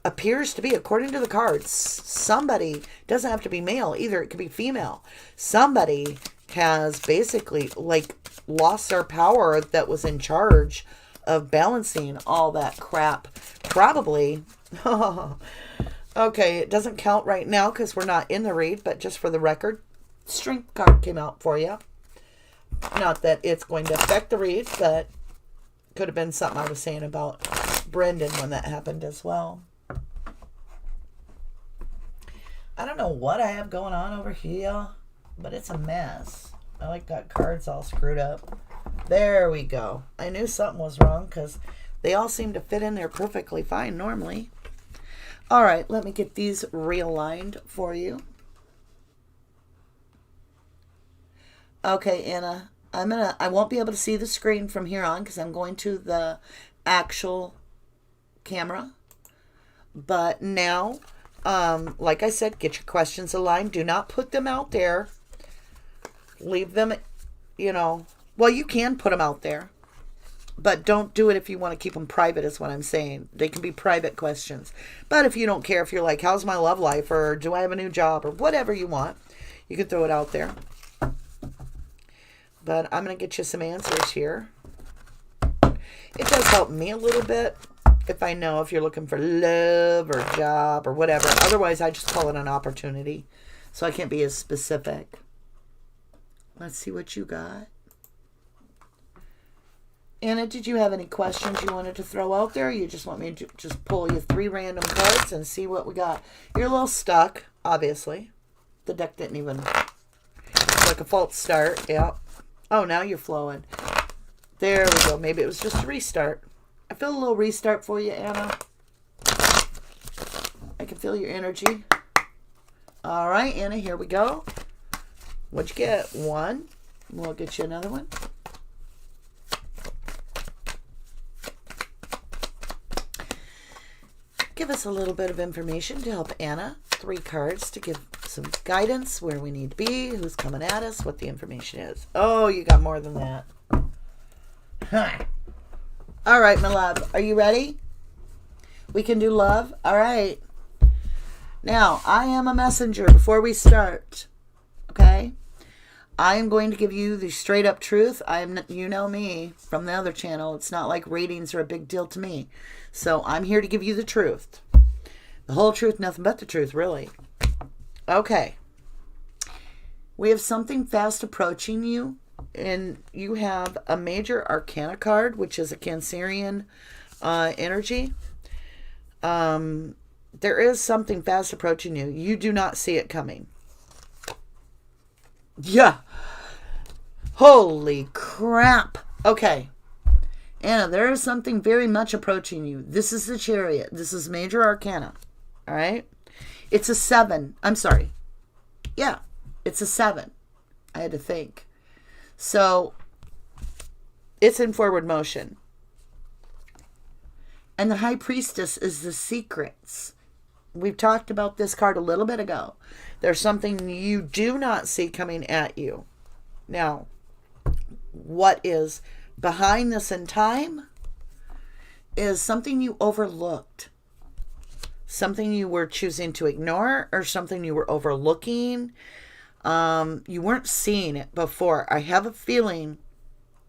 appears to be, according to the cards, somebody, doesn't have to be male either, it could be female. Somebody has basically like lost their power that was in charge of balancing all that crap. Probably. Okay, it doesn't count right now because we're not in the read, but just for the record, Strength card came out for you. Not that it's going to affect the read, but could have been something I was saying about Brendan when that happened as well. I don't know what I have going on over here, but it's a mess. I like got cards all screwed up. There we go. I knew something was wrong because they all seem to fit in there perfectly fine normally. All right, let me get these realigned for you. Okay, Anna, I won't be able to see the screen from here on because I'm going to the actual camera. But now, like I said, get your questions aligned. Do not put them out there. Leave them, well, you can put them out there. But don't do it if you want to keep them private is what I'm saying. They can be private questions. But if you don't care, if you're like, how's my love life? Or do I have a new job? Or whatever you want, you can throw it out there. But I'm going to get you some answers here. It does help me a little bit if I know if you're looking for love or job or whatever. Otherwise, I just call it an opportunity. So I can't be as specific. Let's see what you got. Anna, did you have any questions you wanted to throw out there? Or you just want me to just pull you 3 random cards and see what we got? You're a little stuck, obviously. The deck didn't even... It's like a false start, yeah. Oh, now you're flowing. There we go. Maybe it was just a restart. I feel a little restart for you, Anna. I can feel your energy. All right, Anna, here we go. What'd you get? 1. We'll get you another one. Give us a little bit of information to help Anna. 3 cards to give some guidance where we need to be, who's coming at us, what the information is. Oh, you got more than that. Huh. All right, my love. Are you ready? We can do love? All right. Now, I am a messenger before we start. Okay? I am going to give you the straight up truth. You know me from the other channel. It's not like ratings are a big deal to me. So I'm here to give you the truth. The whole truth, nothing but the truth, really. Okay. We have something fast approaching you. And you have a major arcana card, which is a Cancerian energy. There is something fast approaching you. You do not see it coming. Yeah. Holy crap. Okay. Anna, there is something very much approaching you. This is the Chariot. This is major arcana. All right. It's a 7. I'm sorry. Yeah. It's a 7. I had to think. So it's in forward motion. And the High Priestess is the secrets. We've talked about this card a little bit ago. There's something you do not see coming at you. Now, what is behind this in time is something you overlooked. Something you were choosing to ignore or something you were overlooking. You weren't seeing it before. I have a feeling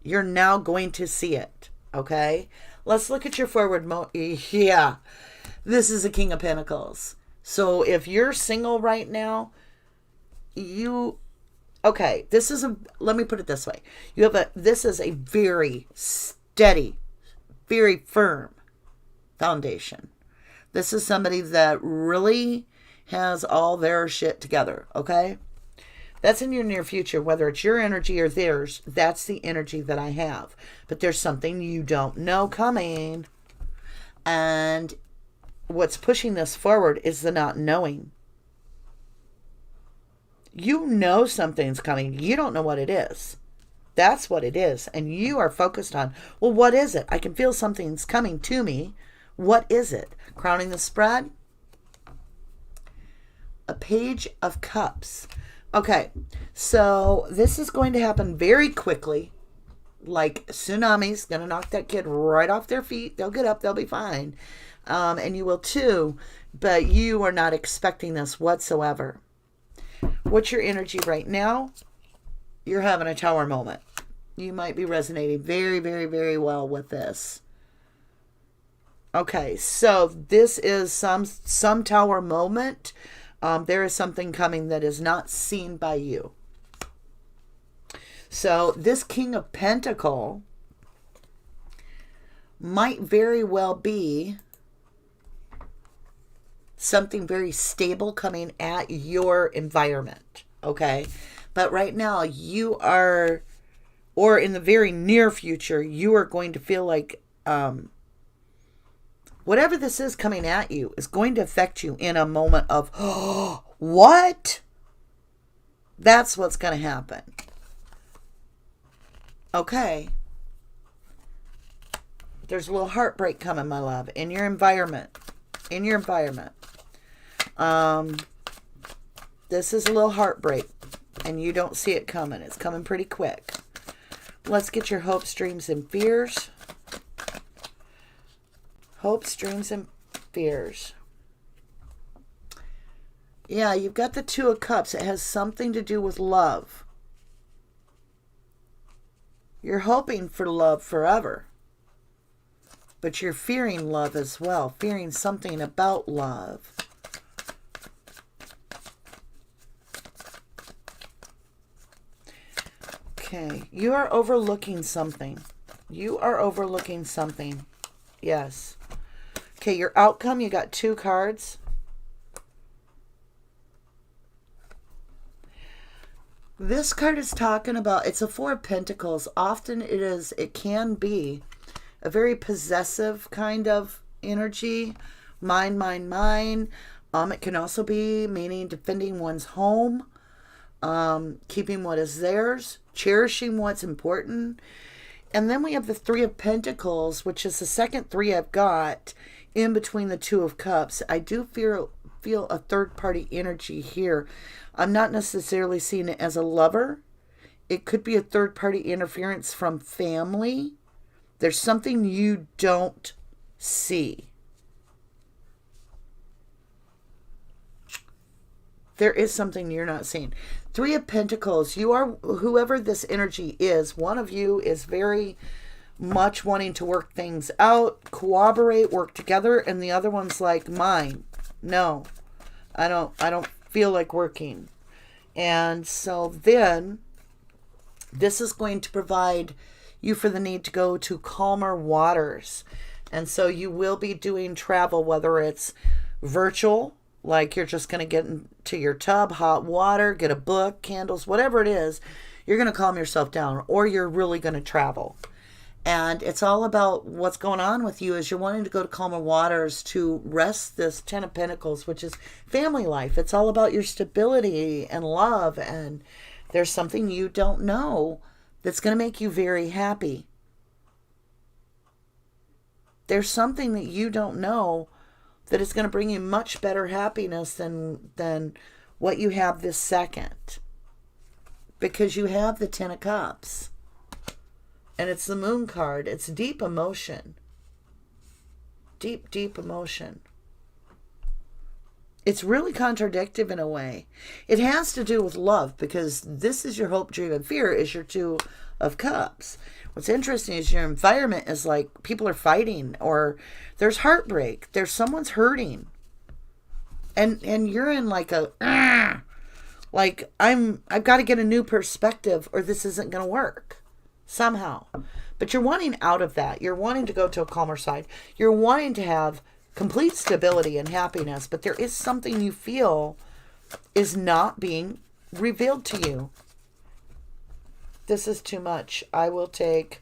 you're now going to see it. Okay? Let's look at your forward yeah. This is a King of Pentacles. So if you're single right now, okay, let me put it this way. This is a very steady, very firm foundation. This is somebody that really has all their shit together, okay? That's in your near future, whether it's your energy or theirs. That's the energy that I have. But there's something you don't know coming. And what's pushing this forward is the not knowing. You know something's coming. You don't know what it is. That's what it is. And you are focused on, well, what is it? I can feel something's coming to me. What is it? Crowning the spread. A Page of Cups. Okay, so this is going to happen very quickly. Like tsunamis, going to knock that kid right off their feet. They'll get up, they'll be fine. And you will too, but you are not expecting this whatsoever. What's your energy right now? you're having a Tower moment. You might be resonating very, very, very well with this. Okay, so this is some Tower moment. There is something coming that is not seen by you. So this King of Pentacle might very well be something very stable coming at your environment, okay? But right now you are, or in the very near future, you are going to feel like whatever this is coming at you is going to affect you in a moment of, oh, what? That's what's going to happen. Okay. There's a little heartbreak coming, my love, in your environment. In your environment. This is a little heartbreak, and you don't see it coming. It's coming pretty quick. Let's get your hopes, dreams, and fears. Hopes, dreams, and fears. Yeah, you've got the Two of Cups. It has something to do with love. You're hoping for love forever. But you're fearing love as well. Fearing something about love. Okay. You are overlooking something. You are overlooking something. Yes. Okay, your outcome, you got 2 cards. This card is talking about, it's a 4 of Pentacles. Often it can be a very possessive kind of energy. Mine, mine, mine. It can also be meaning defending one's home. Keeping what is theirs. Cherishing what's important. And then we have the 3 of Pentacles, which is the second 3 I've got in between the 2 of Cups. I do feel a third-party energy here. I'm not necessarily seeing it as a lover. It could be a third-party interference from family. There's something you don't see. There is something you're not seeing. 3 of Pentacles. You are, whoever this energy is, one of you is very much wanting to work things out, cooperate, work together, and the other one's like, mine. No, I don't feel like working. And so then this is going to provide you for the need to go to calmer waters. And so you will be doing travel, whether it's virtual, like you're just going to get into your tub, hot water, get a book, candles, whatever it is, you're going to calm yourself down, or you're really going to travel. And it's all about what's going on with you as you're wanting to go to calmer waters to rest this 10 of Pentacles, which is family life. It's all about your stability and love. And there's something you don't know that's going to make you very happy. There's something that you don't know that is going to bring you much better happiness than what you have this second. Because you have the 10 of Cups. And it's the Moon card. It's deep emotion. Deep, deep emotion. It's really contradictive in a way. It has to do with love, because this is your hope, dream, and fear is your 2 of Cups. What's interesting is your environment is like people are fighting, or there's heartbreak. There's someone's hurting. And you're in like a, like I've got to get a new perspective or this isn't going to work. Somehow. But you're wanting out of that. You're wanting to go to a calmer side. You're wanting to have complete stability and happiness. But there is something you feel is not being revealed to you. This is too much. I will take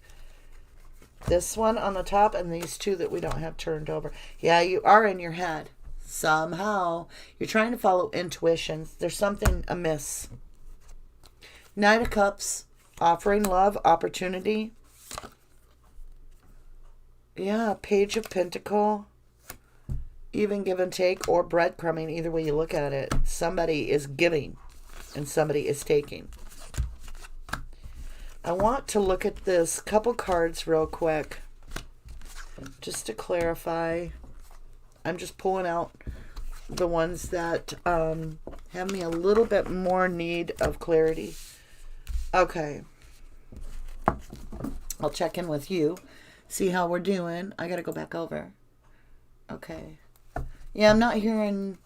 this one on the top and these 2 that we don't have turned over. Yeah, you are in your head. Somehow. You're trying to follow intuition. There's something amiss. Knight of Cups. Offering love, opportunity. Yeah, Page of Pentacle. Even give and take, or breadcrumbing, either way you look at it. Somebody is giving and somebody is taking. I want to look at this couple cards real quick. Just to clarify. I'm just pulling out the ones that have me a little bit more need of clarity. Okay. I'll check in with you. See how we're doing. I got to go back over. Okay. Yeah, I'm not hearing...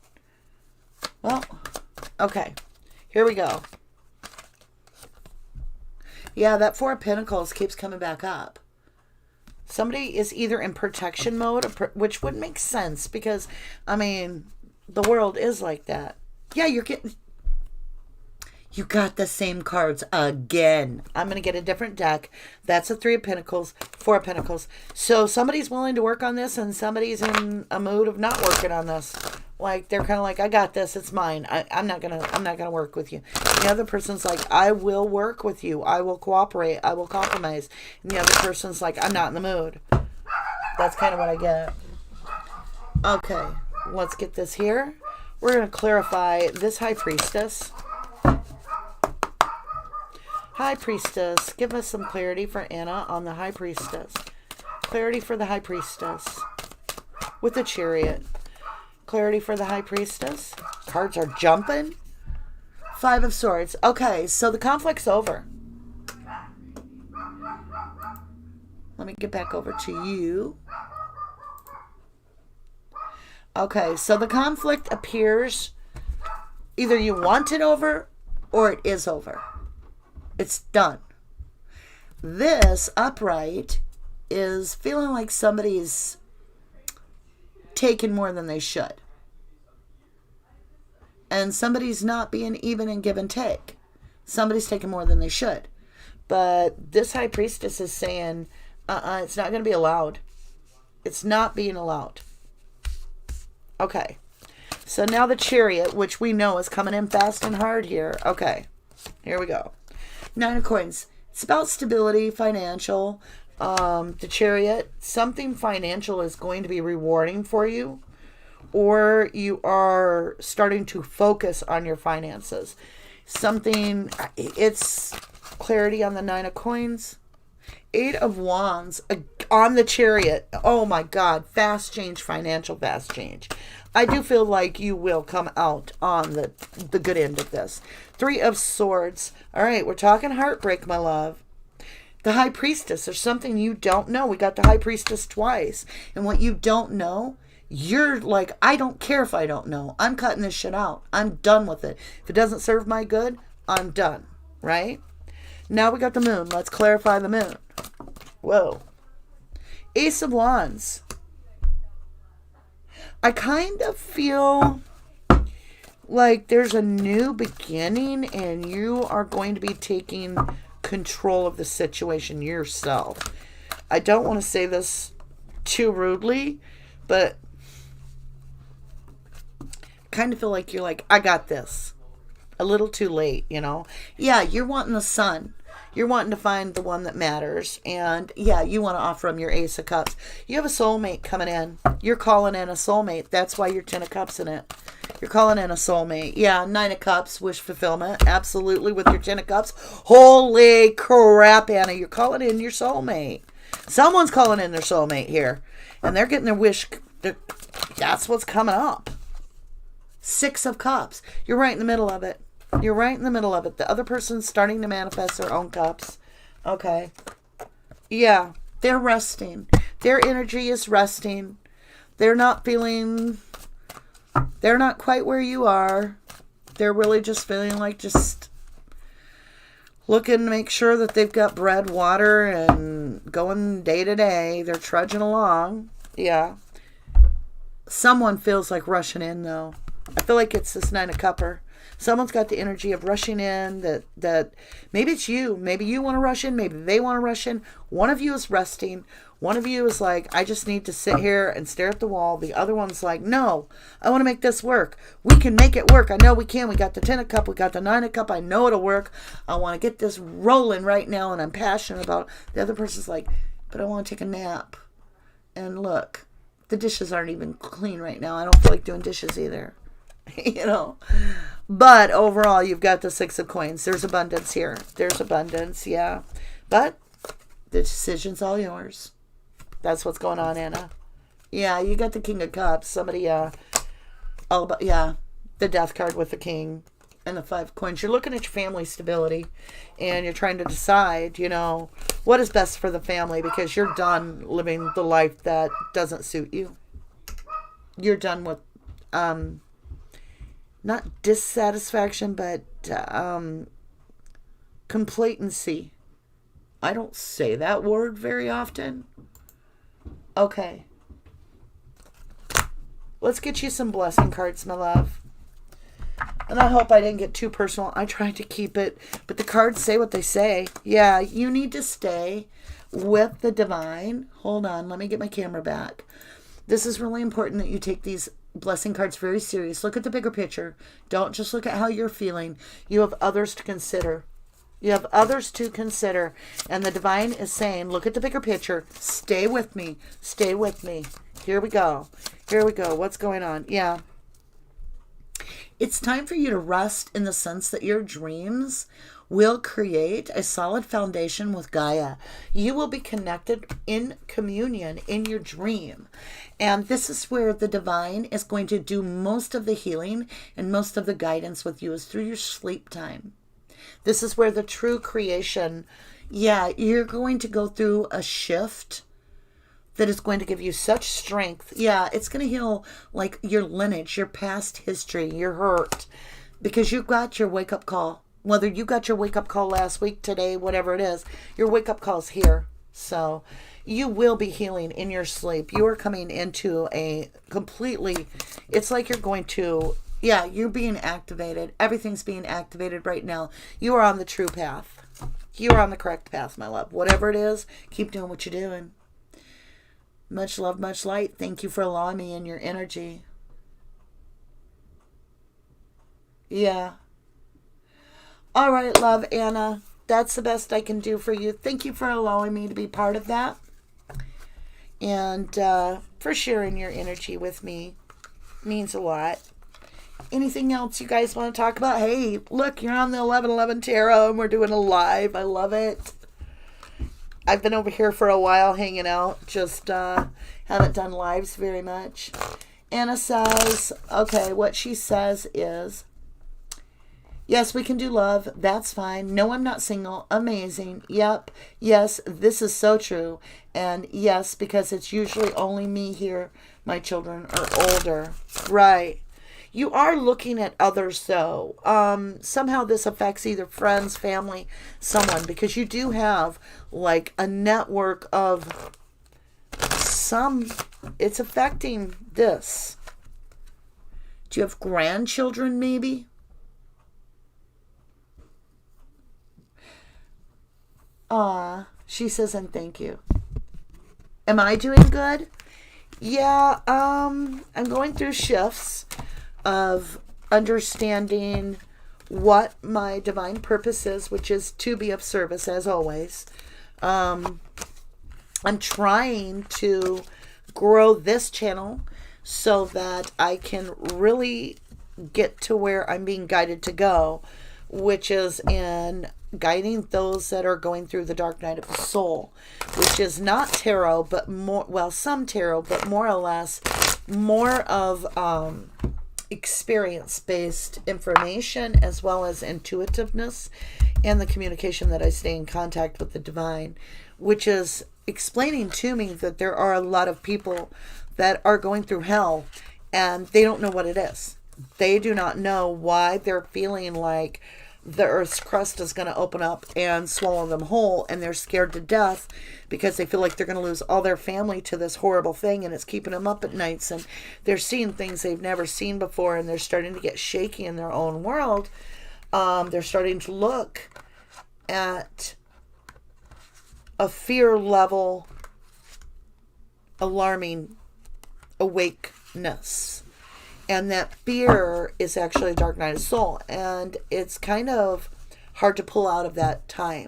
Well, okay. Here we go. Yeah, that Four of Pentacles keeps coming back up. Somebody is either in protection mode, which would make sense because, I mean, the world is like that. Yeah, you're getting... You got the same cards again. I'm going to get a different deck. That's a Three of Pentacles, Four of Pentacles. So somebody's willing to work on this and somebody's in a mood of not working on this. Like, they're kind of like, I got this. It's mine. I'm not going to work with you. The other person's like, I will work with you. I will cooperate. I will compromise. And the other person's like, I'm not in the mood. That's kind of what I get. Okay. Let's get this here. We're going to clarify this High Priestess. High Priestess, give us some clarity for Anna on the High Priestess. Clarity for the High Priestess. With the Chariot. Clarity for the High Priestess. Cards are jumping. Five of Swords. Okay, so the conflict's over. Let me get back over to you. Okay, so the conflict appears either you want it over or it is over. It's done. This upright is feeling like somebody's taking more than they should. And somebody's not being even in give and take. Somebody's taking more than they should. But this High Priestess is saying, it's not going to be allowed. It's not being allowed. Okay. So now the Chariot, which we know is coming in fast and hard here. Okay. Here we go. Nine of Coins. It's about stability, financial. The Chariot, something financial is going to be rewarding for you, or you are starting to focus on your finances. Something, it's clarity on the Nine of Coins. Eight of Wands on the Chariot. Oh my God, fast change, financial fast change. I do feel like you will come out on the good end of this. Three of Swords. All right, we're talking heartbreak, my love. The High Priestess. There's something you don't know. We got the High Priestess twice. And what you don't know, you're like, I don't care if I don't know. I'm cutting this shit out. I'm done with it. If it doesn't serve my good, I'm done. Right? Now we got the Moon. Let's clarify the Moon. Whoa. Ace of Wands. I kind of feel like there's a new beginning and you are going to be taking control of the situation yourself. I don't want to say this too rudely, but I kind of feel like you're like, I got this. A little too late, you know? Yeah, you're wanting the sun. You're wanting to find the one that matters. And yeah, you want to offer them your Ace of Cups. You have a soulmate coming in. You're calling in a soulmate. That's why you're 10 of Cups in it. You're calling in a soulmate. Yeah, 9 of Cups, wish fulfillment. Absolutely, with your 10 of Cups. Holy crap, Anna. You're calling in your soulmate. Someone's calling in their soulmate here. And they're getting their wish. That's what's coming up. 6 of Cups. You're right in the middle of it. You're right in the middle of it. The other person's starting to manifest their own cups. Okay. Yeah, they're resting. Their energy is resting. They're not feeling... They're not quite where you are. They're really just feeling like just looking to make sure that they've got bread, water, and going day to day. They're trudging along. Yeah. Someone feels like rushing in, though. I feel like it's this 9 of Cupper. Someone's got the energy of rushing in, that maybe it's you. Maybe you want to rush in. Maybe they want to rush in. One of you is resting. One of you is like, I just need to sit here and stare at the wall. The other one's like, no, I want to make this work. We can make it work. I know we can. We got the 10 of Cup. We got the 9 of Cup. I know it'll work. I want to get this rolling right now, and I'm passionate about it. The other person's like, but I want to take a nap. And look, the dishes aren't even clean right now. I don't feel like doing dishes either. You know, but overall, you've got the 6 of Coins. There's abundance here. There's abundance, yeah. But the decision's all yours. That's what's going on, Anna. Yeah, you got the King of Cups. Somebody, all about, yeah, the Death card with the King. and the 5 of coins. You're looking at your family stability, and you're trying to decide, what is best for the family, because you're done living the life that doesn't suit you. You're done with, not dissatisfaction, but complacency. I don't say that word very often. Okay. Let's get you some blessing cards, my love. And I hope I didn't get too personal. I tried to keep it, but the cards say what they say. Yeah, you need to stay with the divine. Hold on, let me get my camera back. This is really important that you take these blessing cards very serious. Look at the bigger picture. Don't just look at how you're feeling. You have others to consider. You have others to consider. And the divine is saying, look at the bigger picture. Stay with me. Stay with me. Here we go. Here we go. What's going on? Yeah. It's time for you to rest in the sense that your dreams will create a solid foundation with Gaia. You will be connected in communion in your dream. And this is where the divine is going to do most of the healing and most of the guidance with you, is through your sleep time. This is where the true creation, you're going to go through a shift that is going to give you such strength. Yeah, it's going to heal like your lineage, your past history, your hurt, because you got your wake-up call. Whether you got your wake-up call last week, today, whatever it is, your wake-up call is here. So you will be healing in your sleep. You are coming into a completely, it's like you're going to, you're being activated. Everything's being activated right now. You are on the true path. You are on the correct path, my love. Whatever it is, keep doing what you're doing. Much love, much light. Thank you for allowing me in your energy. Yeah. All right, love, Anna. That's the best I can do for you. Thank you for allowing me to be part of that. And for sharing your energy with me. Means a lot. Anything else you guys want to talk about? Hey, look, you're on the 1111 Tarot and we're doing a live. I love it. I've been over here for a while hanging out. Just haven't done lives very much. Anna says, okay, what she says is, yes, we can do love. That's fine. No, I'm not single. Amazing. Yep. Yes, this is so true. And yes, because it's usually only me here. My children are older. Right. You are looking at others, though. Somehow this affects either friends, family, someone, because you do have like a network of it's affecting this. Do you have grandchildren, maybe? She says, and thank you. Am I doing good? Yeah, I'm going through shifts of understanding what my divine purpose is, which is to be of service, as always. I'm trying to grow this channel so that I can really get to where I'm being guided to go, which is in guiding those that are going through the dark night of the soul, which is not tarot, but some tarot, but more or less more of experience-based information, as well as intuitiveness and the communication that I stay in contact with the divine, which is explaining to me that there are a lot of people that are going through hell and they don't know what it is. They do not know why they're feeling like the earth's crust is going to open up and swallow them whole, and they're scared to death because they feel like they're going to lose all their family to this horrible thing, and it's keeping them up at nights, and they're seeing things they've never seen before, and they're starting to get shaky in their own world. They're starting to look at a fear level alarming awakeness. And that fear is actually a dark night of soul. And it's kind of hard to pull out of that time.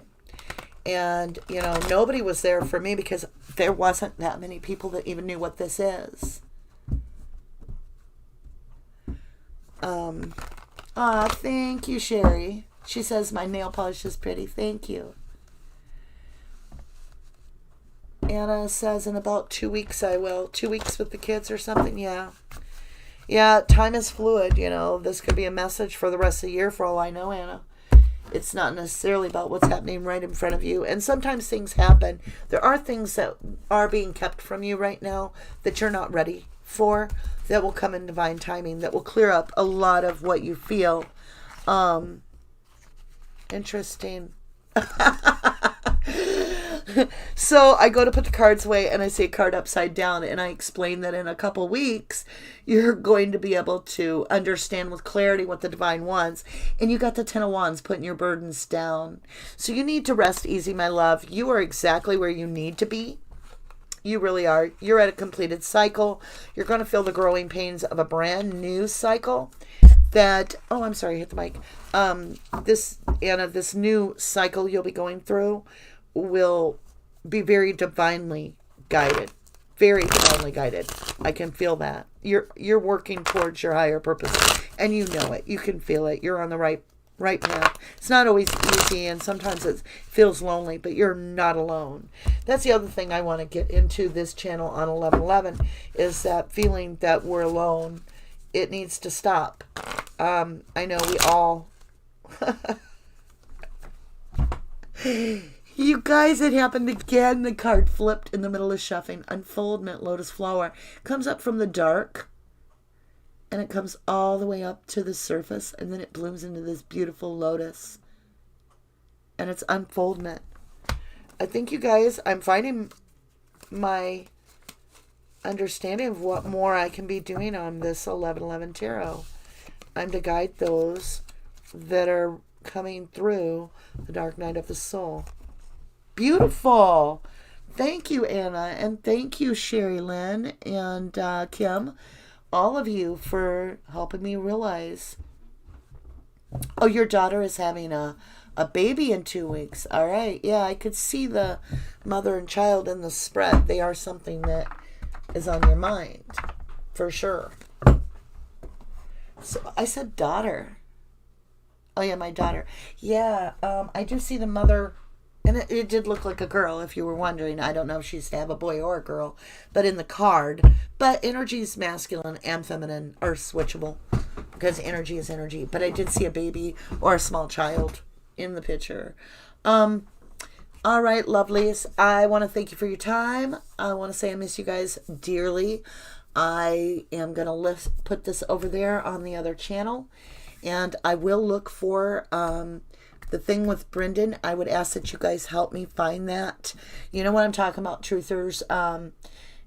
And, nobody was there for me because there wasn't that many people that even knew what this is. Thank you, Sherry. She says my nail polish is pretty. Thank you. Anna says in about 2 weeks I will. 2 weeks with the kids or something. Yeah. Yeah, time is fluid, you know. This could be a message for the rest of the year for all I know, Anna. It's not necessarily about what's happening right in front of you. And sometimes things happen. There are things that are being kept from you right now that you're not ready for, that will come in divine timing, that will clear up a lot of what you feel. Interesting. So I go to put the cards away and I see a card upside down, and I explain that in a couple weeks you're going to be able to understand with clarity what the divine wants. And you got the 10 of Wands, putting your burdens down. So you need to rest easy, my love. You are exactly where you need to be. You really are. You're at a completed cycle. You're going to feel the growing pains of a brand new cycle that, oh, I'm sorry, I hit the mic. This new cycle you'll be going through will be very divinely guided. Very divinely guided. I can feel that. You're working towards your higher purpose, and you know it. You can feel it. You're on the right path. It's not always easy, and sometimes it feels lonely, but you're not alone. That's the other thing I want to get into this channel on 11/11, is that feeling that we're alone. It needs to stop. I know we all... You guys, it happened again. The card flipped in the middle of shuffling. Unfoldment, lotus flower. Comes up from the dark, and it comes all the way up to the surface, and then it blooms into this beautiful lotus. And it's unfoldment. I think, you guys, I'm finding my understanding of what more I can be doing on this 11/11 tarot. I'm to guide those that are coming through the dark night of the soul. Beautiful. Thank you, Anna, and thank you, Sherry Lynn and Kim, all of you, for helping me realize. Oh, your daughter is having a baby in 2 weeks. All right. Yeah, I could see the mother and child in the spread. They are something that is on your mind, for sure. So I said daughter. Oh, yeah, my daughter. Yeah, I do see the mother, and it did look like a girl, if you were wondering. I don't know if she's to have a boy or a girl, but in the card. But energies, masculine and feminine, are switchable, because energy is energy. But I did see a baby or a small child in the picture. All right, lovelies. I want to thank you for your time. I want to say I miss you guys dearly. I am going to put this over there on the other channel. And I will look for the thing with Brendan. I would ask that you guys help me find that. You know what I'm talking about, truthers.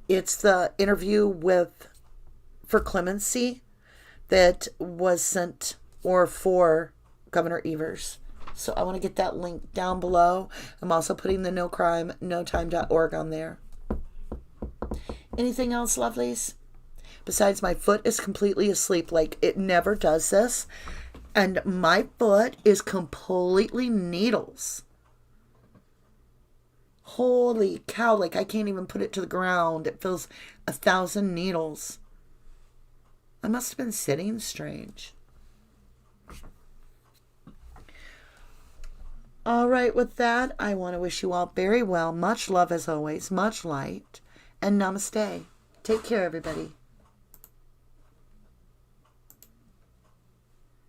It's the interview for clemency that was sent, or for Governor Evers. So I want to get that link down below. I'm also putting the nocrime.notime.org on there. Anything else, lovelies? Besides, my foot is completely asleep. Like, it never does this. And my foot is completely needles. Holy cow. Like, I can't even put it to the ground. It feels 1,000 needles. I must have been sitting strange. All right, with that, I want to wish you all very well. Much love as always. Much light. And namaste. Take care, everybody.